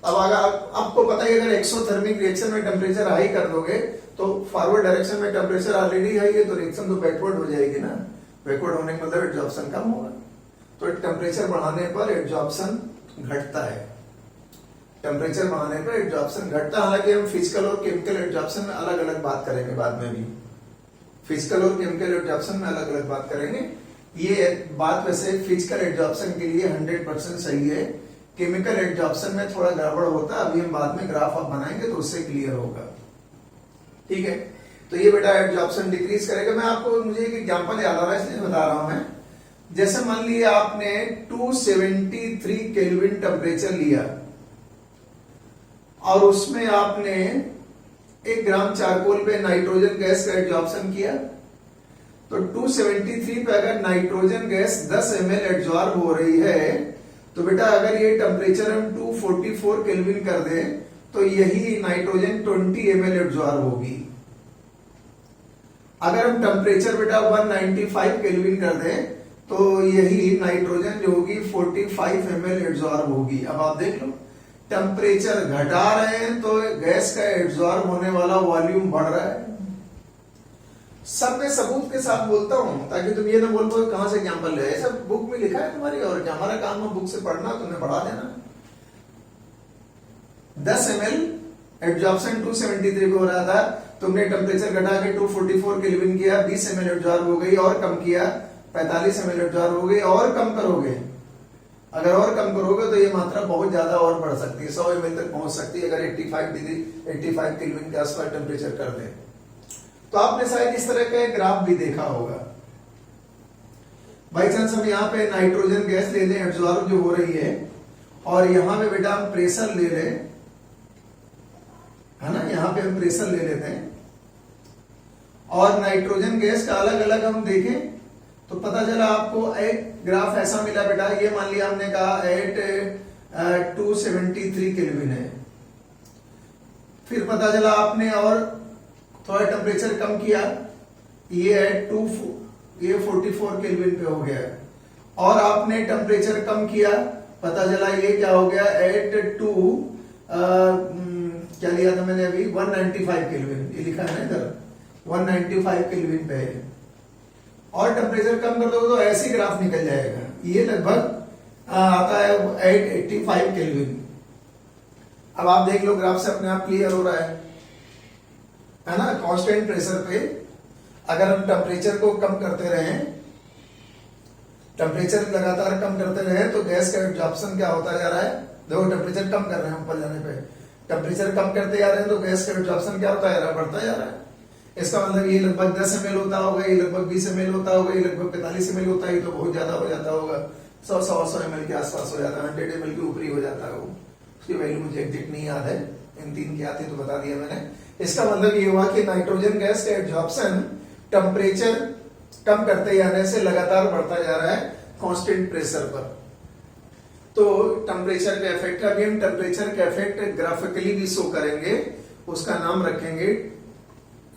Speaker 1: अब अगर आपको पता है अगर एक्सोथर्मिक रिएक्शन में टेम्परेचर हाई कर दोगे तो फॉरवर्ड डायरेक्शन में टेम्परेचर ऑलरेडी हाई है, तो रिएक्शन तो बैकवर्ड हो जाएगी ना। बैकवर्ड होने का मतलब एब्जॉर्प्शन कम होगा। तो टेम्परेचर बढ़ाने पर एब्जॉर्प्शन घटता है, टेम्परेचर बढ़ाने पर एब्जॉर्प्शन घटता है। हालांकि हम फिजिकल और केमिकल एब्जॉर्प्शन में अलग अलग बात करेंगे बाद में भी, फिजिकल और केमिकल एब्जॉर्प्शन में अलग अलग बात करेंगे। ये बात वैसे फिजिकल एब्जॉर्प्शन के लिए 100% सही है, केमिकल एब्जॉर्प्शन में थोड़ा गड़बड़ होता है। अभी हम बाद में ग्राफ आप बनाएंगे तो उससे क्लियर होगा, ठीक है। तो ये बेटा एब्जॉर्प्शन डिक्रीज करेगा। मैं आपको, मुझे एक एग्जांपल याद आ रहा है इसलिए बता रहा हूं मैं। जैसे मान लिया आपने 273 केल्विन टेम्परेचर लिया और उसमें आपने 1 ग्राम चारकोल पे नाइट्रोजन गैस का एब्जॉर्प्शन किया। तो 273 पे अगर नाइट्रोजन गैस 10 ml एब्जॉर्ब हो रही है, तो बेटा अगर ये टेम्परेचर हम 244 केल्विन कर दें तो यही नाइट्रोजन 20 ml एब्जॉर्ब होगी। अगर हम टेम्परेचर बेटा 195 केल्विन कर दें तो यही नाइट्रोजन जो होगी 45 ml एब्जॉर्ब होगी। अब आप देख लो, टेम्परेचर घटा रहे हैं तो गैस का एब्जॉर्ब होने वाला वॉल्यूम बढ़ रहा है। सब में सबूत के साथ बोलता हूं ताकि तुम ये ना बोल पाओ कहां से एग्जांपल ले, सब बुक में लिखा है तुम्हारी, और क्या हमारा काम है बुक से पढ़ना, तुम्हें बढ़ा देना। 10 ml एब्जॉर्प्शन 273 पे हो रहा था, तुमने टेम्परेचर घटा के 244 केल्विन किया, 20 ml एब्जॉर्ब हो गई, और कम किया 45 ml एब्जॉर्ब हो गई, और कम करोगे, अगर और कम करोगे तो ये मात्रा बहुत ज्यादा और बढ़ सकती है, 100 ml तक पहुंच सकती है अगर 85 केल्विन के आसपास टेम्परेचर कर दे। तो आपने शायद इस तरह का ग्राफ भी देखा होगा। बाई चांस हम यहाँ पे नाइट्रोजन गैस ले लें एब्जॉर्ब जो हो रही है, और यहां पे बेटा हम प्रेशर ले लें, है ना, यहां पे हम प्रेशर ले लेते हैं, और नाइट्रोजन गैस का अलग अलग हम देखें तो पता चला आपको एक ग्राफ ऐसा मिला बेटा। ये मान लिया हमने कहा एट 273 केल्विन है, फिर पता चला आपने और थोड़ा टेम्परेचर कम किया, ये एट 44 केल्विन पे हो गया, और आपने टेम्परेचर कम किया, पता चला ये क्या हो गया एट 2 क्या लिया था मैंने अभी 195 केल्विन, ये लिखा है ना इधर 195 केल्विन पे है, और टेम्परेचर कम कर दोगे तो ऐसे ग्राफ निकल जाएगा। ये लगभग आता है 885 केल्विन। अब आप देख लो ग्राफ से अपने आप क्लियर हो रहा है ना। कांस्टेंट प्रेशर पे अगर हम टेम्परेचर को कम करते रहें टेम्परेचर लगातार कम करते रहे तो गैस का एब्जॉर्प्शन क्या होता जा रहा है, देखो टेम्परेचर कम कर रहे हैं ऊपर जाने पे, टेम्परेचर कम करते जा रहे हैं तो गैस का एब्जॉर्प्शन क्या होता जा रहा है, बढ़ता जा रहा है। इसका मतलब ये लगभग 10 ml होता होगा, ये लगभग 20 ml होता होगा, ये लगभग 45 ml होता है, ये तो बहुत ज्यादा हो जाता होगा, 100 ml के आसपास हो जाता है, 100 ml के ऊपर ही हो जाता है वो, उसकी वैल्यू मुझे एग्जैक्ट नहीं याद है, इन तीन की आती तो बता दिया मैंने। इसका मतलब ये हुआ कि नाइट्रोजन गैस का एब्जॉर्प्शन टेम्परेचर कम करते जाने से लगातार बढ़ता जा रहा है कांस्टेंट प्रेशर पर। तो टेम्परेचर का इफेक्ट, अभी हम टेम्परेचर का इफेक्ट ग्राफिकली भी शो करेंगे, उसका नाम रखेंगे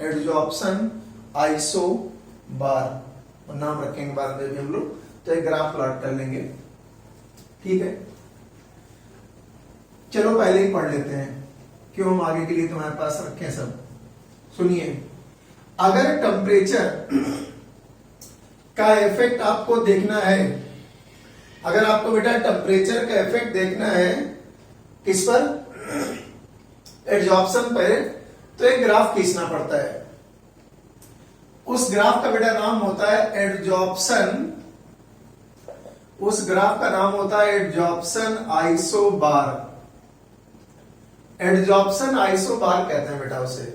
Speaker 1: एड्जॉर्प्शन आइसोबार, और नाम रखेंगे बाद में भी हम लोग, तो एक ग्राफ प्लॉट कर लेंगे, ठीक है। चलो पहले ही पढ़ लेते हैं, क्यों हम आगे के लिए तुम्हारे पास रखें सब। सुनिए, अगर टेम्परेचर का इफेक्ट आपको देखना है, अगर आपको बेटा टेम्परेचर का इफेक्ट देखना है किस पर, एड्जॉर्प्शन पर, तो एक ग्राफ खींचना पड़ता है। उस ग्राफ का बेटा नाम होता है एड्जॉर्प्शन, उस ग्राफ का नाम होता है एड्जॉर्प्शन आइसोबार, एड्जॉर्प्शन आइसोबार कहते हैं बेटा उसे।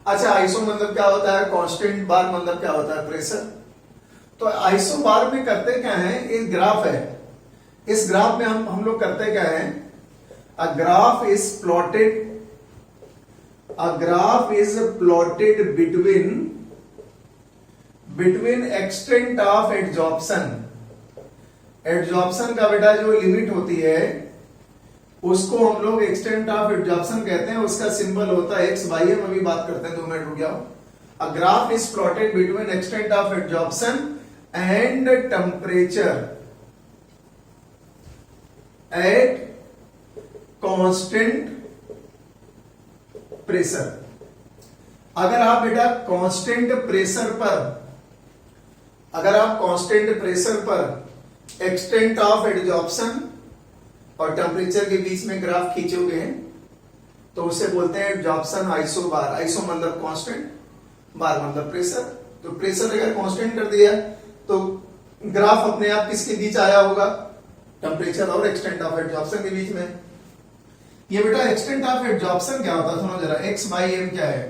Speaker 1: अच्छा, आइसो मतलब क्या होता है, कांस्टेंट, बार मतलब क्या होता है, प्रेशर। तो आइसोबार में करते क्या है, एक ग्राफ है, इस ग्राफ में हम लोग करते क्या है, a graph is plotted, a graph is plotted between extent of adsorption, adsorption का बेटा जो लिमिट होती है उसको हम लोग एक्सटेंट ऑफ एड्जॉर्प्शन कहते हैं, उसका सिंबल होता है एक्स बाई एम। अभी बात करते हैं, 2 मिनट रुक जाओ। A graph is plotted between extent of adsorption and temperature at constant pressure. अगर आप बेटा कांस्टेंट प्रेशर पर, अगर आप कांस्टेंट प्रेशर पर एक्सटेंट ऑफ एड्जॉर्प्शन और टेम्परेचर के बीच में ग्राफ खींचोगे तो उसे बोलते हैं एड्जॉर्प्शन आइसोबार। आइसो मतलब कांस्टेंट, बार मतलब प्रेशर। तो प्रेशर अगर कांस्टेंट कर दिया तो ग्राफ अपने आप किसके बीच आया होगा, टेम्परेचर और एक्सटेंट ऑफ एड्जॉर्प्शन के बीच में। ये बेटा एक्सटेंट ऑफ एड्जॉर्प्शन क्या होता है, सुनो जरा, एक्स बाई एम क्या है,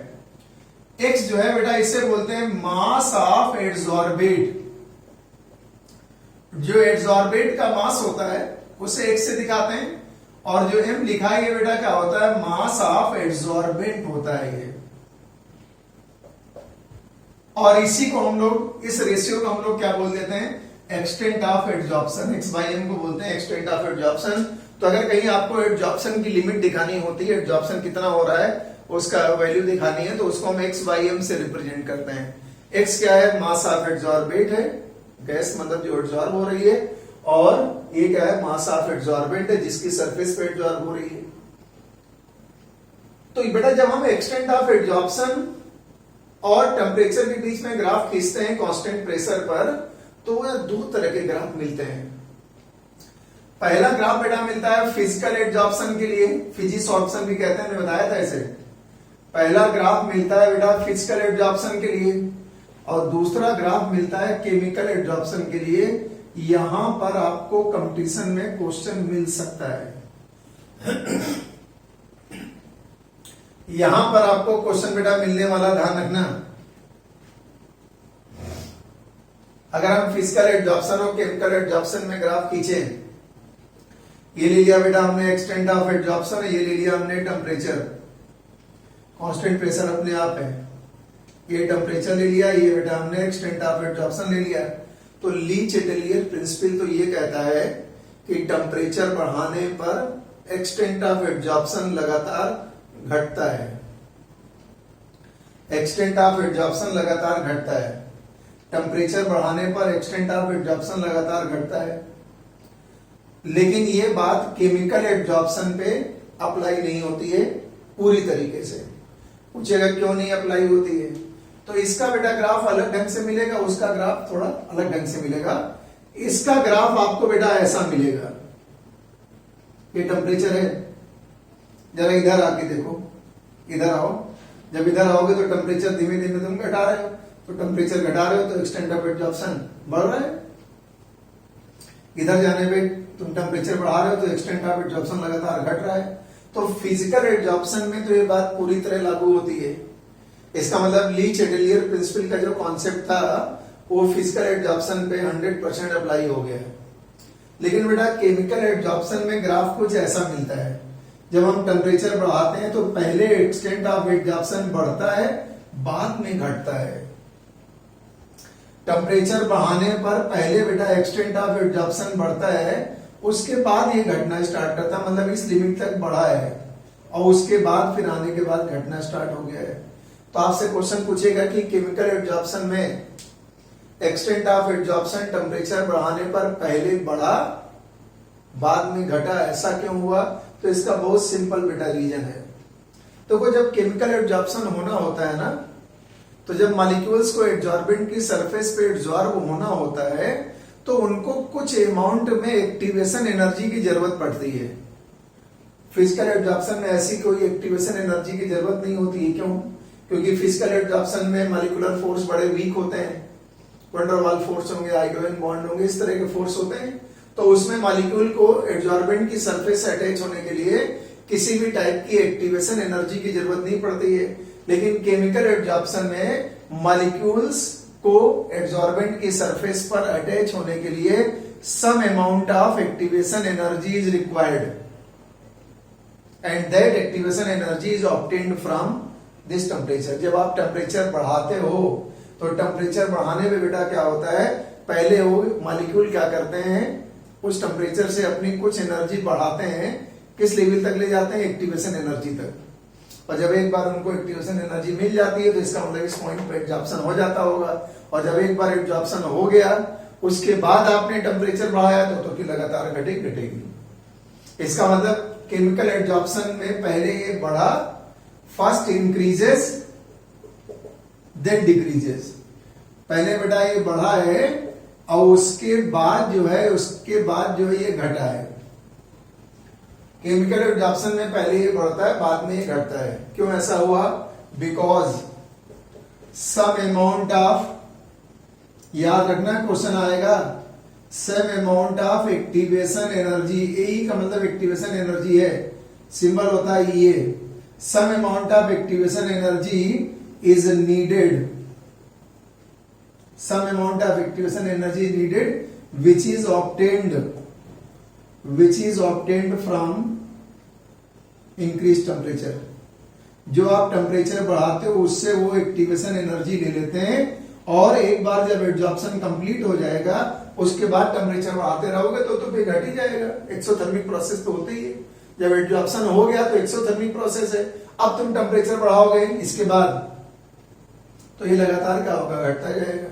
Speaker 1: एक्स जो है बेटा इसे बोलते हैं मास ऑफ एड्सॉर्बेट। जो एड्सॉर्बेट का मास होता है उसे एक्स से दिखाते हैं, और जो एम लिखा है ये बेटा क्या होता है, मास ऑफ एड्सॉर्बेंट होता है ये। और इसी को हम लोग, इस रेशियो को हम लोग क्या बोल देते हैं, extent of adsorption. X by m को बोलते हैं एक्सटेंट ऑफ एड्सॉर्प्शन। तो अगर कहीं आपको एड्सॉर्प्शन की लिमिट दिखानी होती है, एड्सॉर्प्शन कितना हो रहा है उसका वैल्यू दिखानी है, तो उसको हम एक्स बाई एम से रिप्रेजेंट करते हैं। एक्स क्या है, मास ऑफ एड्सॉर्बेट है, गैस मतलब जो एड्सॉर्ब हो रही है, और ये क्या है, मास ऑफ एड्सॉर्बेंट है जिसकी सरफेस पे एड्सॉर्ब हो रही है। तो बेटा जब हम एक्सटेंट ऑफ एड्सॉर्प्शन और टेम्परेचर के बीच में ग्राफ खींचते हैं कांस्टेंट प्रेशर पर, तो वह दो तरह के ग्राफ मिलते हैं। पहला ग्राफ बेटा मिलता है फिजिकल एड्सॉर्प्शन के लिए, फिजिसॉर्प्शन भी कहते हैं, मैंने बताया था इसे। पहला ग्राफ मिलता है बेटा फिजिकल एड्सॉर्प्शन के लिए, और दूसरा ग्राफ मिलता है केमिकल एड्सॉर्प्शन के लिए। यहां पर आपको कंपटीशन में क्वेश्चन मिल सकता है, यहां पर आपको क्वेश्चन बेटा मिलने वाला, ध्यान रखना। अगर हम फिजिकल एड्सॉर्प्शन और केमिकल एड्सॉर्प्शन में ग्राफ खींचे, ये ले लिया बेटा हमने एक्सटेंट ऑफ एड्सॉर्प्शन, ये ले लिया हमने टेम्परेचर, कांस्टेंट प्रेशर अपने आप है, ये टेम्परेचर ले लिया, ये बेटा हमने एक्सटेंट ऑफ एड्सॉर्प्शन ले लिया। तो ली चेटेलियर प्रिंसिपल तो ये कहता है कि टेम्परेचर बढ़ाने पर एक्सटेंट ऑफ एड्सॉर्प्शन लगातार घटता है, एक्सटेंट ऑफ एड्सॉर्प्शन लगातार घटता है, टेम्परेचर बढ़ाने पर एक्सटेंट ऑफ एड्सॉर्प्शन लगातार घटता है। लेकिन ये बात केमिकल एड्सॉर्प्शन पे अप्लाई नहीं होती है पूरी तरीके से। पूछेगा क्यों नहीं अप्लाई होती है, तो इसका बेटा ग्राफ अलग ढंग से मिलेगा, उसका ग्राफ थोड़ा अलग ढंग से मिलेगा। इसका ग्राफ आपको बेटा ऐसा मिलेगा, ये टेम्परेचर है, जरा इधर आके देखो, इधर आओ, जब इधर आओगे तो टेम्परेचर धीमे धीमे तुम घटा रहे हो, तो टेम्परेचर घटा रहे हो तो एक्सटेंट ऑफ एब्जॉर्प्शन बढ़ रहा है। इधर जाने पे तुम टेम्परेचर बढ़ा रहे हो तो एक्सटेंट ऑफ एब्जॉर्प्शन लगातार घट रहा है। तो फिजिकल एब्जॉर्प्शन में तो ये बात पूरी तरह लागू होती है। इसका मतलब ली चैटलियर प्रिंसिपल का जो कॉन्सेप्ट था वो फिजिकल एब्जॉर्प्शन पे 100% अप्लाई हो गया है। लेकिन बेटा केमिकल एब्जॉर्प्शन में ग्राफ कुछ ऐसा मिलता है, जब हम टेम्परेचर बढ़ाते हैं तो पहले एक्सटेंट ऑफ एब्जॉर्प्शन बढ़ता है, बाद में घटता है। टेम्परेचर बढ़ाने पर पहले बेटा एक्सटेंट ऑफ एब्जॉर्प्शन बढ़ता है, उसके बाद ये घटना स्टार्ट करता है, मतलब इस लिमिट तक बढ़ा है और उसके बाद फिर आने के बाद घटना स्टार्ट हो गया है। तो आपसे क्वेश्चन पूछेगा कि केमिकल एब्जॉर्प्शन में एक्सटेंट ऑफ एब्जॉर्प्शन टेम्परेचर बढ़ाने पर पहले बढ़ा बाद में घटा, ऐसा क्यों हुआ? तो इसका बहुत सिंपल बेटा रीजन है। तो जब केमिकल एब्जॉर्प्शन होना होता है ना, तो जब मॉलिक्यूल्स को एब्जॉर्बेंट की सरफेस पे एब्जॉर्ब होना होता है तो उनको कुछ अमाउंट में एक्टिवेशन एनर्जी की जरूरत पड़ती है। फिजिकल एब्जॉर्प्शन में ऐसी कोई एक्टिवेशन एनर्जी की जरूरत नहीं होती है। क्यों? क्योंकि फिजिकल एब्जॉर्प्शन में मॉलिक्यूलर फोर्स बड़े वीक होते हैं, वैन डर वाल्स फोर्स होंगे, हाइड्रोजन बॉन्ड होंगे, इस तरह के फोर्स होते हैं। तो उसमें मॉलिक्यूल को एब्जॉर्बेंट की सरफेस से अटैच होने के लिए किसी भी टाइप की एक्टिवेशन एनर्जी की जरूरत नहीं पड़ती है। लेकिन केमिकल एब्जॉर्प्शन में मॉलिक्यूल्स को एब्जॉर्बेंट की सरफेस पर अटैच होने के लिए some amount of activation energy is required and that activation energy is obtained from this temperature. जब आप टेम्परेचर बढ़ाते हो तो टेम्परेचर बढ़ाने में बेटा क्या होता है, पहले वो मॉलिक्यूल क्या करते हैं, उस टेम्परेचर से अपनी कुछ एनर्जी बढ़ाते हैं, किस लेवल तक ले जाते हैं, एक्टिवेशन एनर्जी तक। और जब एक बार उनको एक्टिवेशन एनर्जी मिल जाती है तो इसका मतलब इस पॉइंट पे एब्जॉर्प्शन हो जाता होगा। और जब एक बार एब्जॉर्प्शन हो गया उसके बाद आपने टेम्परेचर बढ़ाया तो फिर लगातार घटेगी। इसका मतलब केमिकल एब्जॉर्प्शन में पहले ये बढ़ा, फर्स्ट इंक्रीजेस देन डिक्रीजेस। पहले बेटा ये बढ़ा है और उसके बाद जो है ये घटा है। केमिकल एब्जॉर्प्शन में पहले ये बढ़ता है, बाद में ये घटता है। क्यों ऐसा हुआ? बिकॉज सम अमाउंट ऑफ, याद रखना क्वेश्चन आएगा, some amount of activation energy, A का मतलब एक्टिवेशन एनर्जी है, सिंबल होता है ये। Some amount of activation energy is needed, some amount of activation energy is needed which is obtained from increased temperature। जो आप टेम्परेचर बढ़ाते हो उससे वो एक्टिवेशन एनर्जी ले लेते हैं और एक बार जब एब्जॉर्प्शन कंप्लीट हो जाएगा उसके बाद टेम्परेचर बढ़ाते रहोगे तो फिर घट ही जाएगा। एक्सोथर्मिक प्रोसेस तो होती ही है। जब एब्जॉर्प्शन हो गया तो एक्सोथर्मिक प्रोसेस है, अब तुम टेम्परेचर बढ़ाओगे इसके बाद तो ये लगातार क्या होगा, घटता जाएगा।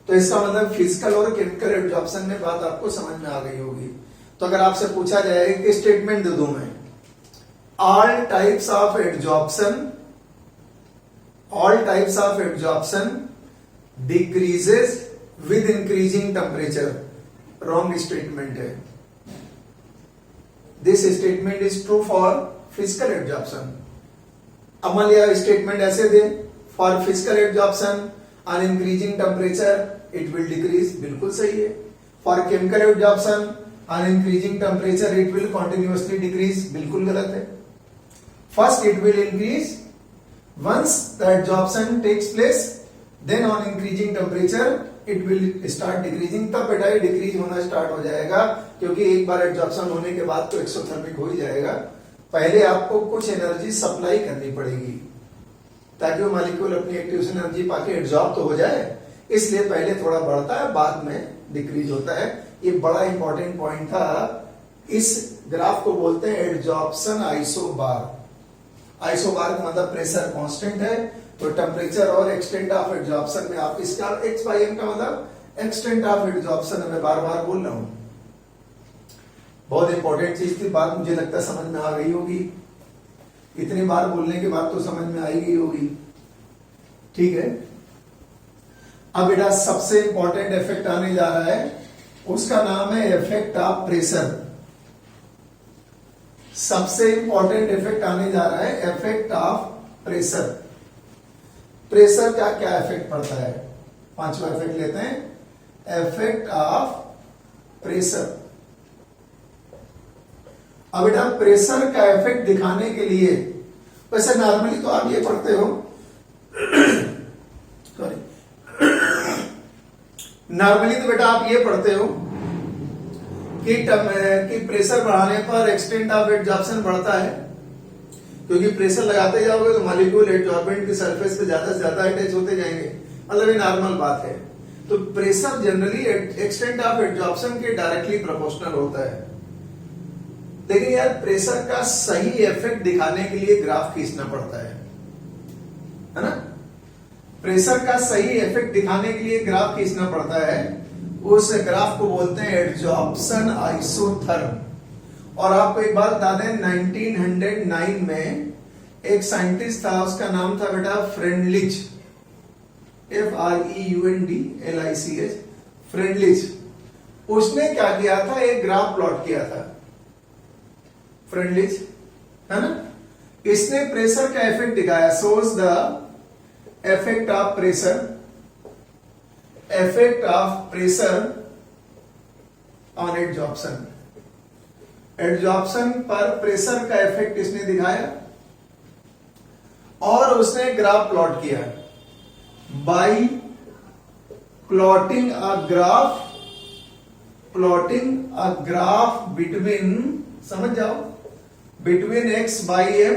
Speaker 1: तो इसका मतलब फिजिकल और केमिकल एब्जॉर्प्शन में बात आपको समझ में आ गई होगी। तो अगर आपसे पूछा जाए कि स्टेटमेंट दे दूं मैं, all types of absorption decreases with increasing temperature, wrong statement है। This statement is true for physical absorption. अब मान लिया स्टेटमेंट ऐसे दे, for physical absorption on increasing temperature it will decrease, बिल्कुल सही है। For chemical absorption on increasing temperature it will continuously decrease, बिल्कुल गलत है। First it will increase once the absorption takes place, then on increasing temperature it will start decreasing. तब बेटा ये decrease होना स्टार्ट हो जाएगा, क्योंकि एक बार एब्जॉर्प्शन होने के बाद तो एक्सोथर्मिक हो ही जाएगा। पहले आपको कुछ एनर्जी सप्लाई करनी पड़ेगी ताकि वो मॉलिक्यूल अपनी एक्टिवेशन एनर्जी पाके एब्जॉर्ब तो हो जाए, इसलिए पहले थोड़ा बढ़ता है बाद में डिक्रीज होता है। ये बड़ा इंपॉर्टेंट पॉइंट था। इस ग्राफ को बोलते हैं एब्जॉर्प्शन आइसोबार। आइसोबार का मतलब प्रेशर कांस्टेंट है, तो टेम्परेचर और एक्सटेंट ऑफ एब्जॉर्प्शन में आप इसका एक्स बाई एम का मतलब एक्सटेंट ऑफ एब्जॉर्प्शन मैं बार बार बोल रहा हूं। बहुत इंपॉर्टेंट चीज थी, बात मुझे लगता है समझ में आ गई होगी। इतनी बार बोलने के बाद तो समझ में आई गई होगी, ठीक है। अब बेटा सबसे इंपॉर्टेंट इफेक्ट आने जा रहा है, उसका नाम है इफेक्ट ऑफ प्रेशर। सबसे इंपॉर्टेंट इफेक्ट आने जा रहा है इफेक्ट ऑफ प्रेशर। प्रेशर का क्या इफेक्ट पड़ता है। पांचवा इफेक्ट लेते हैं, इफेक्ट ऑफ प्रेशर। अब बेटा प्रेशर का इफेक्ट दिखाने के लिए, वैसे नॉर्मली तो आप ये पढ़ते हो सॉरी नॉर्मली तो बेटा आप ये पढ़ते हो कि प्रेशर बढ़ाने पर एक्सटेंट ऑफ एडजॉर्प्शन बढ़ता है, क्योंकि प्रेशर लगाते जाओगे तो मॉलिक्यूल एडजॉर्बेंट की सरफेस पे ज्यादा से ज्यादा अटैच होते जाएंगे, मतलब ये नॉर्मल बात है। तो pressure generally extent of adsorption के डायरेक्टली प्रोपोर्शनल होता है। लेकिन यार प्रेशर का सही इफेक्ट दिखाने के लिए ग्राफ खींचना पड़ता है ना। प्रेशर का सही इफेक्ट दिखाने के लिए ग्राफ खींचना पड़ता है। उस ग्राफ को बोलते हैं एडजॉर्प्शन आइसोथर्म। और आपको एक बात बता दें, 1909 में एक साइंटिस्ट था, उसका नाम था बेटा फ्रेंडलिच, FREUNDLICH, फ्रेंडलिच। उसने क्या किया था, एक ग्राफ प्लॉट किया था, फ्रेंडलिच है ना। इसने प्रेशर का इफेक्ट दिखाया, shows the effect of pressure, effect of pressure on adsorption. Adsorption पर प्रेशर का इफेक्ट इसने दिखाया और उसने ग्राफ प्लॉट किया bye plotting a graph between, समझ जाओ, between x by m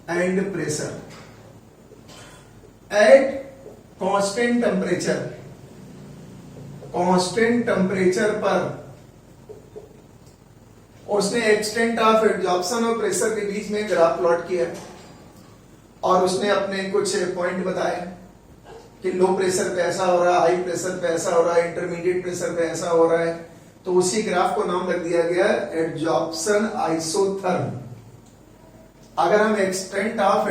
Speaker 1: and pressure at constant temperature पर उसने एक्सटेंट ऑफ एडजॉर्प्शन और प्रेशर के बीच में ग्राफ प्लॉट किया और उसने अपने कुछ पॉइंट बताए कि लो प्रेशर पे ऐसा हो रहा है, हाई प्रेशर पे ऐसा हो रहा है, इंटरमीडिएट प्रेशर पे ऐसा हो रहा है। तो उसी ग्राफ को नाम रख दिया गया एडजॉर्प्शन आइसोथर्म। अगर हम एक्सटेंट ऑफ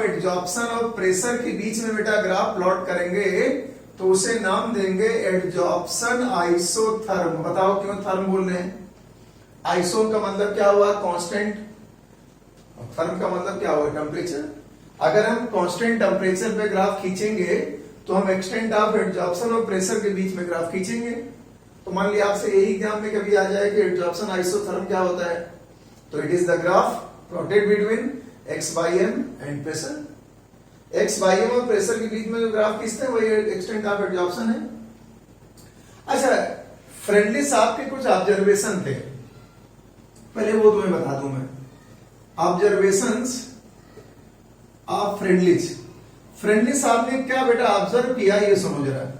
Speaker 1: एडजॉर्प्शन और प्रेशर के बीच में बेटा ग्राफ प्लॉट करेंगे तो उसे नाम देंगे एडजॉर्प्शन आइसोथर्म। बताओ क्यों थर्म बोल रहे हैं? आइसो का मतलब क्या हुआ? कांस्टेंट। थर्म का मतलब क्या हुआ? टेम्परेचर। अगर हम कांस्टेंट टेम्परेचर पे ग्राफ खींचेंगे तो हम एक्सटेंट ऑफ एडजॉर्प्शन और प्रेशर के बीच में ग्राफ खींचेंगे। तो मान लिया आपसे यही एग्जाम में कभी आ जाए कि एडजॉर्प्शन आइसोथर्म क्या होता है, तो it is the graph plotted between x by m and pressure. x by m और प्रेशर के बीच में जो ग्राफ खींचते हैं वही एक्सटेंट ऑफ एडजॉर्प्शन है। अच्छा, फ्रेंडली साहब के कुछ ऑब्जर्वेशन थे, पहले वो तुम्हें बता दूं मैं। ऑब्जर्वेशंस ऑफ फ्रेंडली साहब ने क्या बेटा ऑब्जर्व किया, ये समझ रहा है।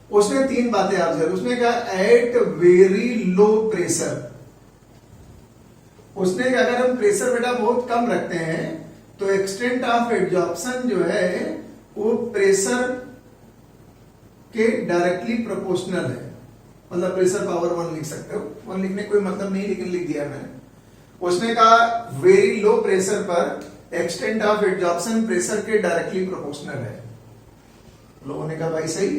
Speaker 1: उसने तीन बातें ऑब्जर्व, उसने कहा एट वेरी लो प्रेशर। उसने कहा अगर हम प्रेशर बेटा बहुत कम रखते हैं तो एक्सटेंट ऑफ एडजॉर्प्शन जो है वो प्रेशर के डायरेक्टली प्रोपोर्शनल है। मतलब प्रेशर पावर 1 लिख सकते हो, 1 लिखने कोई मतलब नहीं लेकिन लिख दिया मैंने। उसने कहा वेरी लो प्रेशर पर एक्सटेंट ऑफ एडजॉर्प्शन प्रेशर के डायरेक्टली प्रोपोर्शनल है। लोगों ने कहा भाई सही।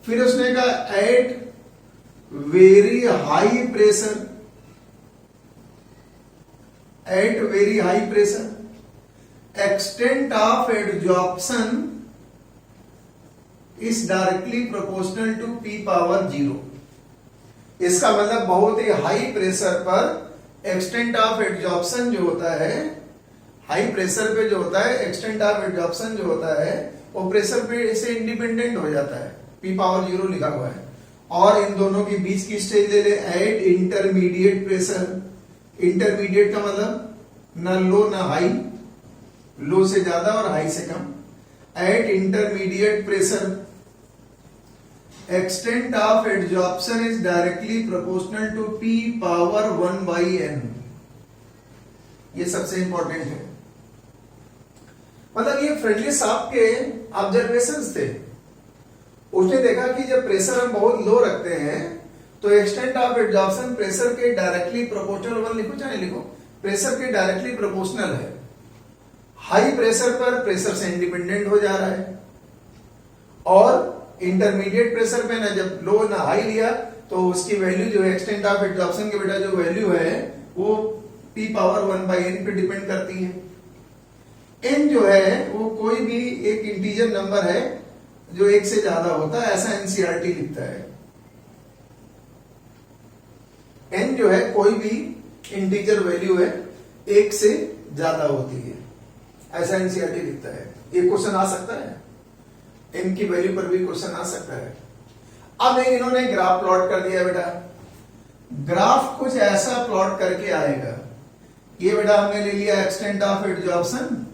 Speaker 1: फिर उसने कहा at very high pressure, at very high pressure extent of adsorption is directly proportional to P power 0। इसका मतलब बहुत ही हाई प्रेशर पर एक्सटेंट ऑफ एडजॉर्प्शन जो होता है, हाई प्रेशर पे जो होता है एक्सटेंट ऑफ एडजॉर्प्शन जो होता है वो प्रेशर पे से इंडिपेंडेंट हो जाता है, P पावर 0 लिखा हुआ है। और इन दोनों के बीच की स्टेज ले ले एट इंटरमीडिएट प्रेशर। इंटरमीडिएट का मतलब ना लो ना हाई, लो से ज्यादा और हाई से कम। At intermediate pressure extent of adsorption is directly proportional to P power 1 by n। ये सबसे इंपॉर्टेंट है। मतलब ये फ्रेंडली साहब के ऑब्जर्वेशंस थे। उसने देखा कि जब प्रेशर हम बहुत लो रखते हैं तो एक्सटेंट ऑफ एडजॉर्प्शन प्रेशर के डायरेक्टली प्रोपोर्शनल, 1 लिखो चाहे लिखो, प्रेशर के डायरेक्टली प्रोपोर्शनल है। हाई प्रेशर पर प्रेशर से इंडिपेंडेंट हो जा रहा है और इंटरमीडिएट प्रेशर पे ना जब लो ना हाई लिया तो उसकी वैल्यू जो है एक्सटेंट ऑफ एडजॉर्प्शन के बेटा जो वैल्यू है वो P पावर 1 by n पे डिपेंड करती है। n जो है वो कोई भी एक इंटीजर नंबर है जो एक से ज्यादा होता है, ऐसा एनसीईआरटी लिखता है। n जो है कोई भी इंटीजर वैल्यू है एक से ज्यादा होती है, ऐसा एनसीईआरटी लिखता है। ये क्वेश्चन आ सकता है, n की वैल्यू पर भी क्वेश्चन आ सकता है। अब इन्होंने ग्राफ प्लॉट कर दिया बेटा, ग्राफ कुछ ऐसा प्लॉट करके आएगा। ये बेटा हमने ले लिया एक्सटेंट ऑफ एडजॉर्प्शन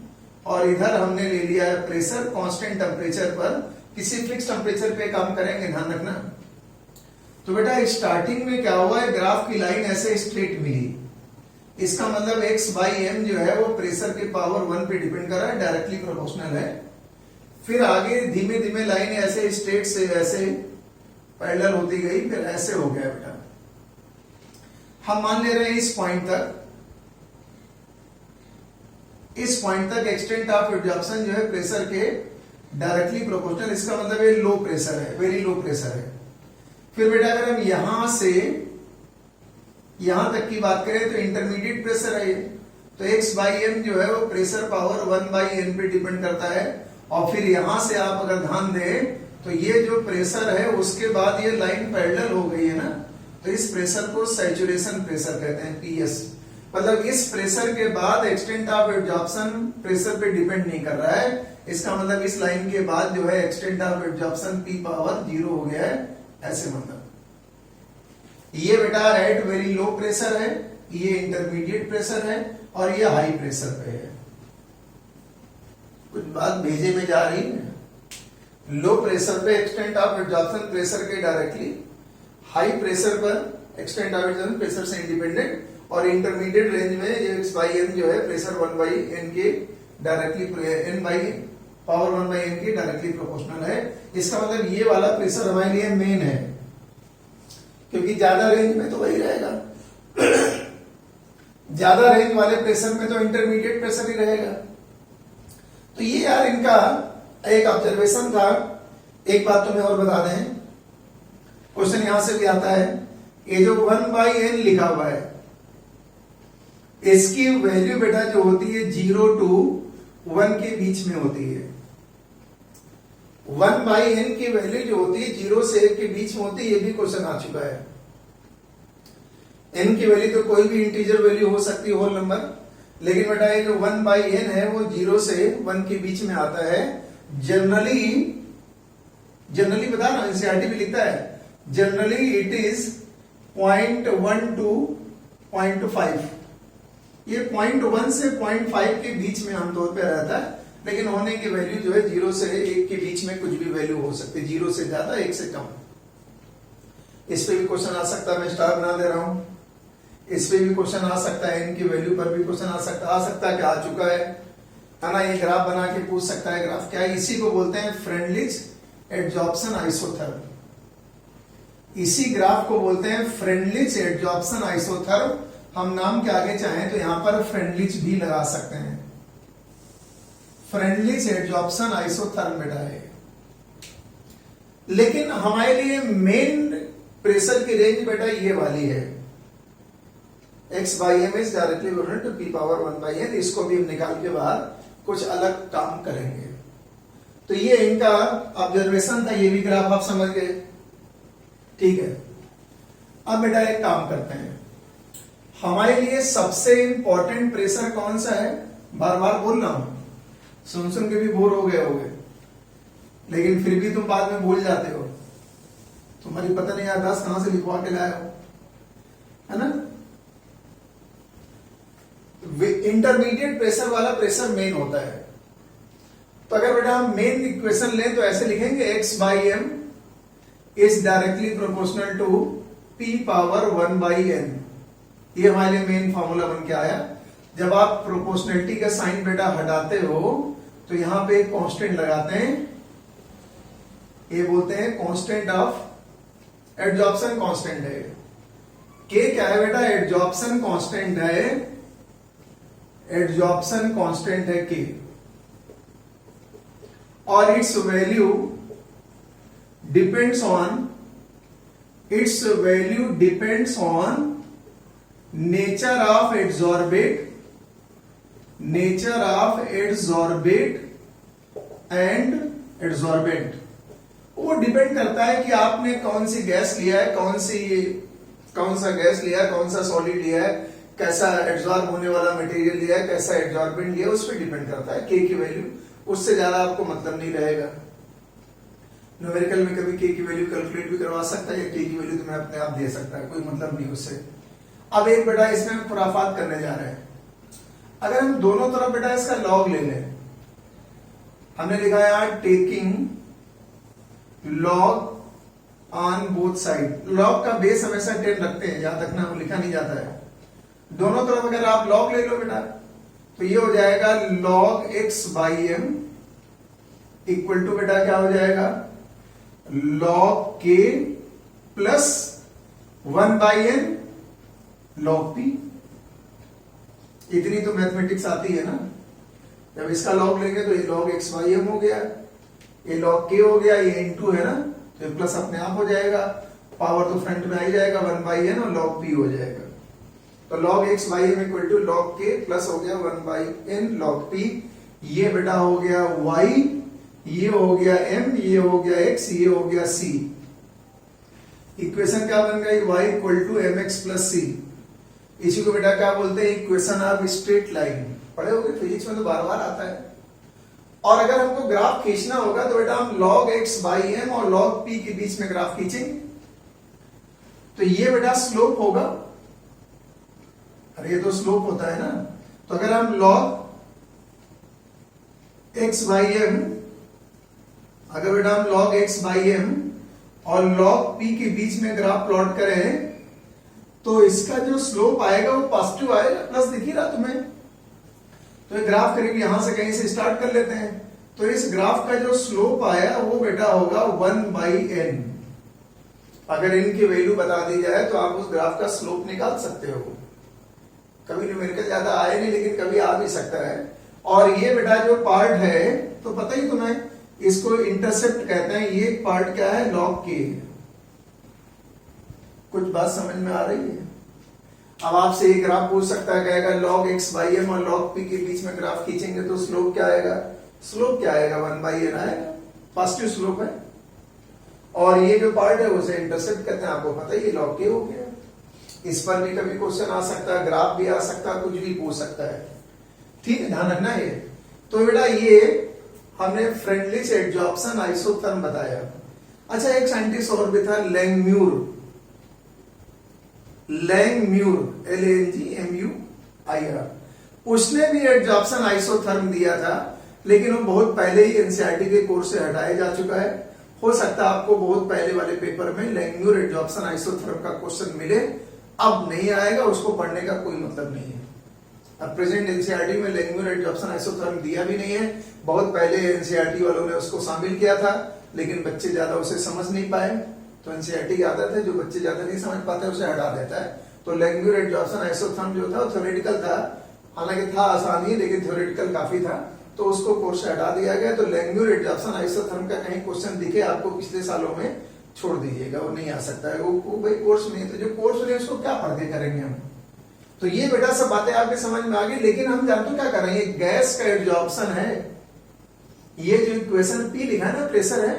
Speaker 1: और इधर हमने ले लिया है प्रेशर कांस्टेंट टेम्परेचर पर, किसी फिक्स टेम्परेचर पे काम करेंगे, ध्यान रखना। तो बेटा स्टार्टिंग में क्या हुआ है, ग्राफ की लाइन ऐसे स्ट्रेट मिली, इसका मतलब x बाई एम जो है वो प्रेशर के पावर 1 पे डिपेंड कर रहा है, डायरेक्टली प्रोपोर्शनल है। फिर आगे धीमे धीमे लाइन ऐसे स्ट्रेट से ऐसे पैरेलल होती गई, फिर ऐसे हो गया बेटा। हम मान ले रहे हैं इस पॉइंट तक एक्सटेंट ऑफ एडजॉर्प्शन जो है प्रेशर के डायरेक्टली प्रोपोर्शनल, इसका मतलब ये लो प्रेशर है, वेरी लो प्रेशर है। फिर बेटा अगर हम यहां से यहां तक की बात करें तो इंटरमीडिएट प्रेशर है ये, तो x बाई एम जो है वो प्रेशर पावर 1 बाई एन पे डिपेंड करता है। और फिर यहां से आप अगर ध्यान दें तो ये जो प्रेशर है उसके बाद ये लाइन पैरेलल हो गई है ना, तो इस प्रेशर को सैचुरेशन प्रेशर कहते हैं, पीएस। मतलब इस प्रेशर के बाद एक्सटेंट ऑफ एडजॉर्प्शन प्रेशर पे डिपेंड नहीं कर रहा है, इसका मतलब इस लाइन के बाद जो है extent of adsorption P power 0 हो गया है, ऐसे मतलब। ये बेटा एट वेरी लो प्रेशर है, ये इंटरमीडिएट प्रेशर है और ये हाई प्रेशर पे है। कुछ बात भेजे में जा रही है। लो प्रेशर पे एक्सटेंट ऑफ एडजॉर्प्शन प्रेशर के डायरेक्टली, हाई प्रेशर पर एक्सटेंट ऑफ एडजॉर्प्शन प्रेशर से इंडिपेंडेंट, और इंटरमीडिएट रेंज में ये x बाई एन जो है प्रेशर 1 बाई एन के directly n by power 1 by n के डायरेक्टली प्रोपोर्शनल है। इसका मतलब ये वाला प्रेशर हमारे लिए मेन है, क्योंकि ज्यादा रेंज में तो वही रहेगा, ज्यादा रेंज वाले प्रेशर में तो इंटरमीडिएट प्रेशर ही रहेगा। तो ये यार इनका एक ऑब्जर्वेशन था। एक बात तुम्हें और बता दें, क्वेश्चन यहां से भी आता है, ये जो 1 बाई एन लिखा हुआ है इसकी वैल्यू बेटा जो होती है 0 to 1 के बीच में होती है। 1 बाई एन की वैल्यू जो होती है 0 से 1 के बीच में होती है, ये भी क्वेश्चन आ चुका है। n की वैल्यू तो कोई भी इंटीजर वैल्यू हो सकती है, होल नंबर, लेकिन बेटा ये जो 1 बाई एन है वो 0 से 1 के बीच में आता है। जनरली बता रहा हूं, एनसीईआरटी भी लिखता है, जनरली इट इज 0.1 to 0.5। ये 0.1 से 0.5 के बीच में आमतौर पे रहता है, लेकिन होने की वैल्यू जो है 0 से 1 के बीच में कुछ भी वैल्यू हो सकती है, 0 से ज्यादा 1 से कम। इस पे भी क्वेश्चन आ सकता है, मैं स्टार बना दे रहा हूं। इस पे भी क्वेश्चन आ सकता है, इनकी वैल्यू पर भी क्वेश्चन आ सकता है कि आ चुका है ना। ये ग्राफ बना के पूछ सकता है, ग्राफ क्या है, इसी को बोलते हैं फ्रेंडलिच एडजॉर्प्शन आइसोथर्म। इसी ग्राफ को बोलते हैं फ्रेंडलिच एडजॉर्प्शन आइसोथर्म। हम नाम के आगे चाहें तो यहां पर फ्रेंडलिच भी लगा सकते हैं, फ्रेंडलिच एडजॉर्प्शन आइसोथर्म बेटा है। लेकिन हमारे लिए मेन प्रेशर की रेंज बेटा ये वाली है, x by m is directly equal to p power 1 by n. इसको भी हम निकाल के बाद कुछ अलग काम करेंगे। तो ये इनका ऑब्जर्वेशन था, ये भी ग्राफ आप समझ गए, ठीक है। अब बेटा एक काम करते हैं, हमारे लिए सबसे इंपॉर्टेंट प्रेशर कौन सा है, बार बार बोल रहा हूं, सुन सुन के भी बोर हो गए होगे, लेकिन फिर भी तुम बाद में भूल जाते हो, तुम्हारी पता नहीं याददाश्त कहां से लिखवा के लाए हो, है ना। इंटरमीडिएट प्रेशर वाला प्रेशर मेन होता है। तो अगर बेटा हम मेन इक्वेशन लें तो ऐसे लिखेंगे, x by m is directly proportional to p power 1 by n. ये हमारे लिए मेन फॉर्मूला बन के आया। जब आप प्रोपोर्शनलिटी का साइन बेटा हटाते हो तो यहां पे कांस्टेंट लगाते हैं, ये बोलते हैं कांस्टेंट ऑफ एडजॉर्प्शन कांस्टेंट है। के क्या है बेटा, एडजॉर्प्शन कांस्टेंट है, एडजॉर्प्शन कांस्टेंट है के, और its value depends on nature of adsorbate nature of adsorbate and adsorbent. वो डिपेंड करता है कि आपने कौन सी गैस लिया है, कौन सा गैस लिया है, कौन सा सॉलिड लिया है, कैसा एडसॉर्ब होने वाला मटेरियल लिया है, कैसा एडसॉर्बेंट लिया है, उस पर डिपेंड करता है के की वैल्यू। उससे ज्यादा आपको मतलब नहीं रहेगा। न्यूमेरिकल में कभी के की वैल्यू कैलकुलेट भी करवा सकता है या के की वैल्यू तुम्हें अपने आप दे सकता है, कोई मतलब नहीं उससे। अब एक बेटा इसमें हम खुराफात करने जा रहे हैं। अगर हम दोनों तरफ बेटा इसका लॉग ले लें, हमने लिखा है यार taking log on both side. Log का बेस हमेशा 10 रखते हैं, याद रखना, वो लिखा नहीं जाता है। दोनों तरफ अगर आप लॉग ले लो बेटा तो ये हो जाएगा log x by m equal to बेटा क्या हो जाएगा log k plus 1 by n log p। इतनी तो मैथमेटिक्स आती है ना। जब इसका लॉग लेंगे तो ये log x बाई एम हो गया, ये log k हो गया, ये इनटू है ना, तो ये प्लस अपने आप हो जाएगा, पावर तो फ्रंट में आ ही जाएगा 1 बाई एन और log p हो जाएगा। तो log x by m equal to log k plus हो गया 1 बाई एन log p। ये बेटा हो गया y, ये हो गया m, ये हो गया x, ये हो गया c। इक्वेशन क्या बन गई y equal to m x plus c. इसी को बेटा क्या बोलते हैं इक्वेशन ऑफ स्ट्रेट लाइन। पढ़े होगे फिजिक्स में तो बार बार आता है। और अगर हमको ग्राफ खींचना होगा तो बेटा हम log x बाई एम और log p के बीच में ग्राफ खींचेंगे। तो ये बेटा स्लोप होगा, अरे ये तो स्लोप होता है ना। तो अगर हम log x बाई एम, अगर बेटा हम log x बाई एम और log p के बीच में ग्राफ प्लॉट करें तो इसका जो स्लोप आएगा वो पॉजिटिव आएगा, प्लस दिख ही रहा तुम्हें। तो ये ग्राफ करीब यहां से कहीं से स्टार्ट कर लेते हैं। तो इस ग्राफ का जो स्लोप आया वो बेटा होगा 1 बाई एन। अगर इनकी वैल्यू बता दी जाए तो आप उस ग्राफ का स्लोप निकाल सकते हो। कभी न्यूमेरिकल ज्यादा आए नहीं लेकिन कभी आ भी सकता है। और ये बेटा जो पार्ट है तो पता ही तुम्हें, इसको इंटरसेप्ट कहते हैं। ये पार्ट क्या है log k। कुछ बात समझ में आ रही है? अब आपसे एक ग्राफ पूछ सकता है, कहेगा log x बाई एम और log p के बीच में ग्राफ खींचेंगे तो स्लोप क्या आएगा? स्लोप क्या आएगा? 1 बाई एन आएगा, पॉजिटिव स्लोप है। और ये जो पार्ट है उसे इंटरसेप्ट कहते हैं, आपको पता ही है log k हो गया। इस पर भी कभी क्वेश्चन आ सकता है, ग्राफ भी आ सकता है, कुछ भी पूछ सकता है। ठीक है, ध्यान रखना ये। तो बेटा ये हमने फ्रेंडली एडजॉर्प्शन आइसोथर्म बताया। अच्छा, एक साइंटिस्ट और भी था लैंगम्यूर, LANGMUIR। उसने भी एडजॉर्प्शन आइसोथर्म दिया था, लेकिन वो बहुत पहले ही एनसीईआरटी के कोर्स से हटाया जा चुका है। हो सकता है आपको बहुत पहले वाले पेपर में लैंगम्यूर एडजॉर्प्शन आइसोथर्म का क्वेश्चन मिले, अब नहीं आएगा, उसको पढ़ने का कोई मतलब नहीं है। अब प्रेजेंट एनसीईआरटी में लैंगम्यूर एडजॉर्प्शन आइसोथर्म दिया भी नहीं है। बहुत पहले एनसीईआरटी वालों ने उसको शामिल किया था, लेकिन बच्चे ज्यादा उसे समझ नहीं पाए। तो एनसीईआरटी की आदत है, जो बच्चे ज्यादा नहीं समझ पाते उसे हटा देता है। तो लैंगम्यूर एडजॉर्प्शन आइसोथर्म जो था वो थ्योरेटिकल था, हालांकि था आसानी लेकिन थ्योरेटिकल काफी था, तो उसको कोर्स से हटा दिया गया। तो लैंगम्यूर एडजॉर्प्शन आइसोथर्म का कहीं क्वेश्चन दिखे आपको पिछले सालों में, छोड़ दीजिएगा, वो नहीं आ सकता है। वो भाई कोर्स नहीं, तो जो कोर्स नहीं उसको क्या पढ़ के करेंगे हम। तो ये बेटा सब बातें आपके समझ में आ गई। लेकिन हम जानते क्या कर रहे हैं, ये गैस का एडजॉर्प्शन है। ये जो इक्वेशन P लिखा है ना, प्रेशर है,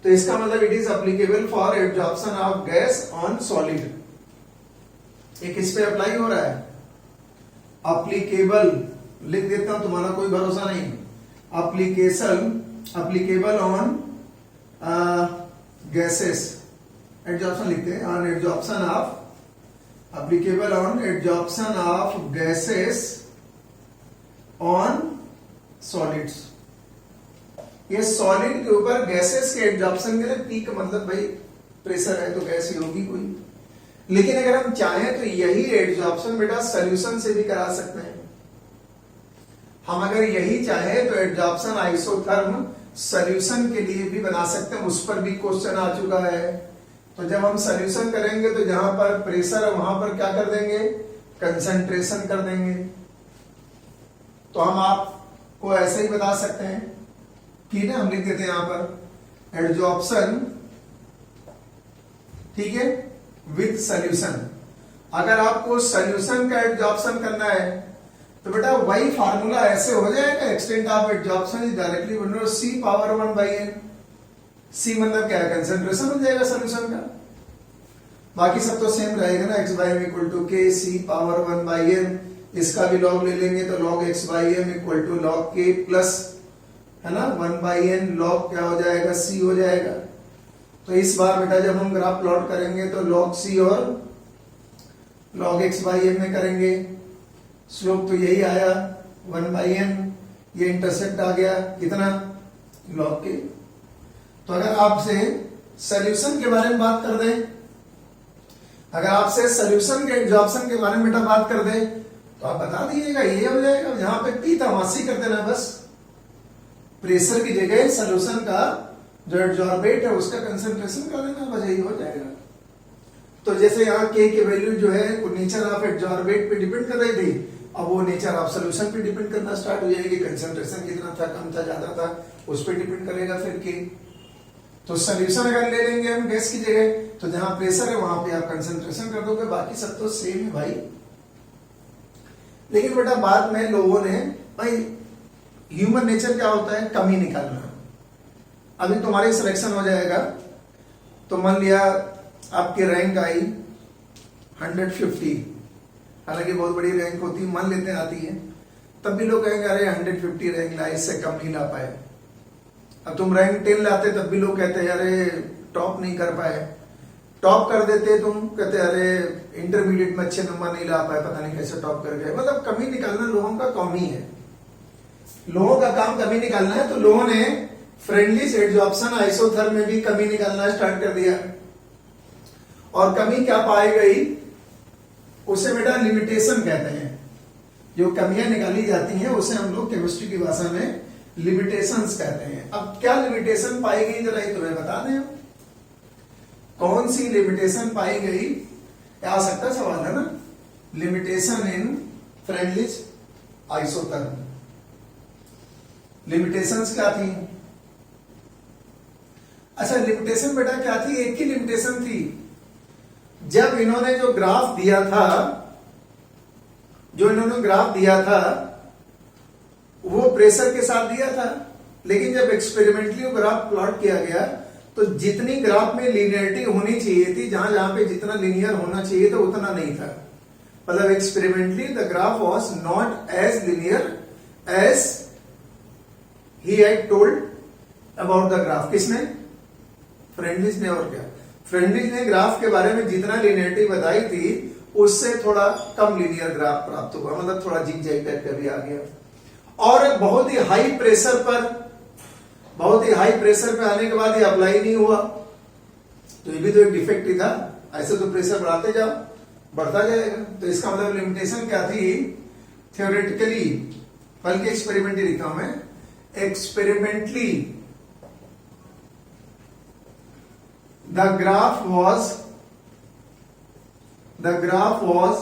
Speaker 1: तो इसका मतलब it is applicable for adsorption of gas on solid. ये किस पे अप्लाई हो रहा है? एप्लीकेबल लिख देता हूं, तुम्हारा कोई भरोसा नहीं। एप्लीकेबल ऑन गैसेस, एडजॉर्प्शन लिखते हैं, on adsorption of, applicable on adsorption of gases on solids. ये सॉलिड के ऊपर गैसेस के एडजॉर्प्शन के लिए पी का मतलब भाई प्रेशर है तो गैस ही होगी कोई। लेकिन अगर हम चाहें तो यही एडजॉर्प्शन बेटा सॉल्यूशन से भी करा सकते हैं। हम अगर यही चाहें तो एडजॉर्प्शन आइसोथर्म सॉल्यूशन के लिए भी बना सकते हैं, उस पर भी क्वेश्चन आ चुका है। तो जब हम सॉल्यूशन करेंगे तो जहां पर प्रेशर है वहां पर क्या कर देंगे? कंसंट्रेशन कर देंगे। तो हम आपको ऐसे ही बता सकते हैं कि ना, हम लिख देते हैं यहां पर एडजॉर्प्शन, ठीक है, विद सॉल्यूशन। अगर आपको सॉल्यूशन का एडजॉर्प्शन करना है तो बेटा वही फार्मूला ऐसे हो जाएगा, extent of adsorption is directly proportional c power 1 by n. C मतलब क्या है, कंसेंट्रेशन हो जाएगा सोल्यूशन का। बाकी सब तो सेम रहेगा ना, x by m equal to k c power 1 by N. इसका भी लॉग ले लेंगे तो log x by m equal to log k plus, है ना, 1 बाई एन लॉग क्या हो जाएगा, सी हो जाएगा। तो इस बार बेटा जब हम ग्राफ प्लॉट करेंगे तो लॉग सी और लॉग एक्स बाई एम में करेंगे। स्लोप तो यही आया 1 बाई एन, ये इंटरसेप्ट आ गया कितना, लॉग के। तो अगर आपसे सॉल्यूशन के बारे में बात कर दें, अगर आपसे सॉल्यूशन के एब्जॉर्प्शन के बारे में बेटा बात कर दे तो आप बता दीजिएगा ये हो जाएगा, जहां पे पी था वहां सी कर देना बस। प्रेशर की जगह सॉल्यूशन का जो एब्जॉर्बेट है उसका कंसंट्रेशन कर देना, बस यही हो जाएगा। तो जैसे यहाँ के की वैल्यू जो है वो नेचर ऑफ एब्जॉर्बेट पे डिपेंड कर रही थी, अब वो नेचर ऑफ सॉल्यूशन पे डिपेंड करना स्टार्ट हो जाएगी। कंसंट्रेशन कितना था, कम था, ज्यादा था, उस पर डिपेंड करेगा फिर के। तो सॉल्यूशन अगर ले लेंगे हम गैस की जगह तो जहां प्रेशर है वहां पे आप कंसंट्रेशन कर दोगे, बाकी सब तो सेम है भाई। लेकिन बेटा बाद में लोगों ने, भाई ह्यूमन नेचर क्या होता है, कमी निकालना। अभी तुम्हारी सिलेक्शन हो जाएगा तो मान लिया आपकी रैंक आई 150, हालांकि बहुत बड़ी रैंक होती है, मान लेते हैं आती है, तब भी लोग कहेंगे अरे 150 रैंक ला, इससे कम नहीं ला पाए। अब तुम रैंक 10 लाते तब भी लोग कहते हैं अरे टॉप नहीं कर पाए। टॉप कर देते तुम कहते अरे इंटरमीडिएट में अच्छे नंबर नहीं ला पाए, पता नहीं कैसे टॉप कर गए। मतलब कमी निकालना लोगों का काम ही है, लोगों का काम कमी निकालना है। तो लोगों ने फ्रेंडली एडजॉर्प्शन आइसोथर्म में भी कमी निकालना स्टार्ट कर दिया। और कमी क्या पाई गई, उसे बेटा लिमिटेशन कहते हैं। जो कमियां निकाली जाती हैं उसे हम लोग केमिस्ट्री की भाषा में लिमिटेशंस कहते हैं। अब क्या लिमिटेशन पाई गई जरा ये तुम्हें बता दें, कौन सी लिमिटेशन पाई गई, आ सकता सवाल है ना। लिमिटेशन इन फ्रेंडलिज आइसोथर्म, लिमिटेशंस क्या थी। अच्छा लिमिटेशन बेटा क्या थी, एक ही लिमिटेशन थी। जब इन्होंने जो ग्राफ दिया था, वो प्रेशर के साथ दिया था, लेकिन जब एक्सपेरिमेंटली वो ग्राफ प्लॉट किया गया तो जितनी ग्राफ में लीनियरिटी होनी चाहिए थी, जहां जहां पे जितना लीनियर होना चाहिए था उतना नहीं था। मतलब experimentally the graph was not as linear as he had told about the graph. किसने, फ्रेंडलिज ने। और क्या, फ्रेंडलिज ने ग्राफ के बारे में जितना लीनियरिटी बताई थी उससे थोड़ा कम लीनियर ग्राफ प्राप्त हुआ, मतलब थोड़ा जिग जैग टाइप का भी आ गया। और बहुत ही हाई प्रेशर पे आने के बाद ये अप्लाई नहीं हुआ, तो ये भी तो एक डिफेक्ट ही था। ऐसे तो प्रेशर बढ़ाते जाओ बढ़ता जाएगा। तो इसका मतलब लिमिटेशन क्या थी, थियोरेटिकली, बल्कि एक्सपेरिमेंटली लिखा हूं मैं, experimentally the graph was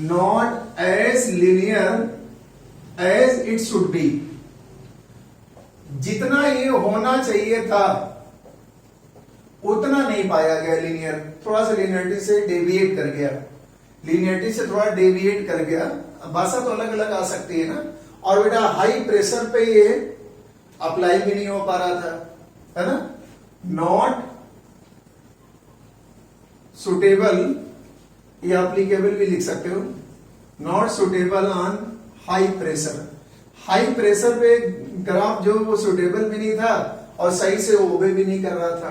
Speaker 1: not as linear as it should be। जितना ये होना चाहिए था उतना नहीं पाया गया लीनियर, थोड़ा सा लीनियरिटी से डेविएट कर गया, भाषा तो अलग अलग आ सकती है ना। और बेटा हाई प्रेशर पे ये अप्लाई भी नहीं हो पा रहा था, है ना। नॉट सुटेबल, ये एप्लीकेबल भी लिख सकते हो, not suitable on high pressure. High pressure पे ग्राफ जो वो सुटेबल भी नहीं था और सही से ओबे भी नहीं कर रहा था।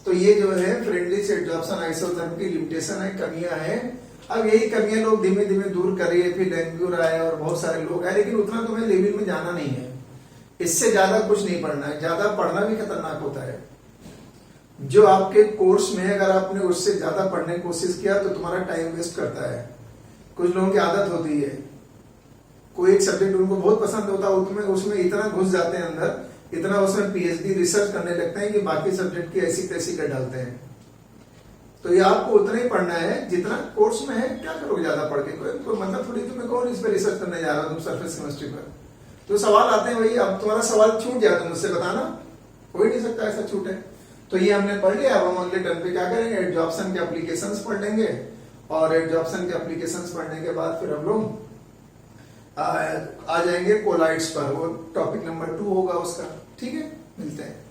Speaker 1: तो ये जो है फ्रेंडली एडजॉर्प्शन आइसोथर्म की लिमिटेशन है, कमियां हैं। अब यही कमियां लोग धीमे धीमे दूर कर रही है, फिर लैंग्यूर आए और बहुत सारे लोग आए, लेकिन उतना तुम्हें लेवल में जाना नहीं है, इससे ज्यादा कुछ नहीं पढ़ना है। ज्यादा पढ़ना भी खतरनाक होता है। जो आपके कोर्स में अगर आपने उससे ज्यादा पढ़ने की कोशिश किया तो तुम्हारा टाइम वेस्ट करता है। कुछ लोगों की आदत होती है, कोई एक सब्जेक्ट उनको बहुत पसंद होता है, उसमें इतना घुस जाते हैं अंदर, इतना उसमें पीएचडी रिसर्च करने लगते हैं कि बाकी सब्जेक्ट की ऐसी तैसी कर डालते हैं। तो ये आपको उतना ही पढ़ना है जितना कोर्स में है। क्या करोगे ज्यादा पढ़ के, कोई मतलब थोड़ी, तुम्हें कौन इस पर रिसर्च करने जा रहा हो, तुम सरफेस केमिस्ट्री पर। तो सवाल आते हैं वही, अब तुम्हारा सवाल छूट जाए तो मुझसे बताना, हो ही नहीं सकता ऐसा छूटे। तो ये हमने पढ़ लिया। अब हम अगले टर्म पे क्या करेंगे, एडजॉर्प्शन के एप्लीकेशंस पढ़ लेंगे, और एडजॉर्प्शन के एप्लीकेशंस पढ़ने के बाद फिर हम लोग आ जाएंगे कोलाइड्स पर, वो टॉपिक नंबर 2 होगा उसका। ठीक है, मिलते हैं।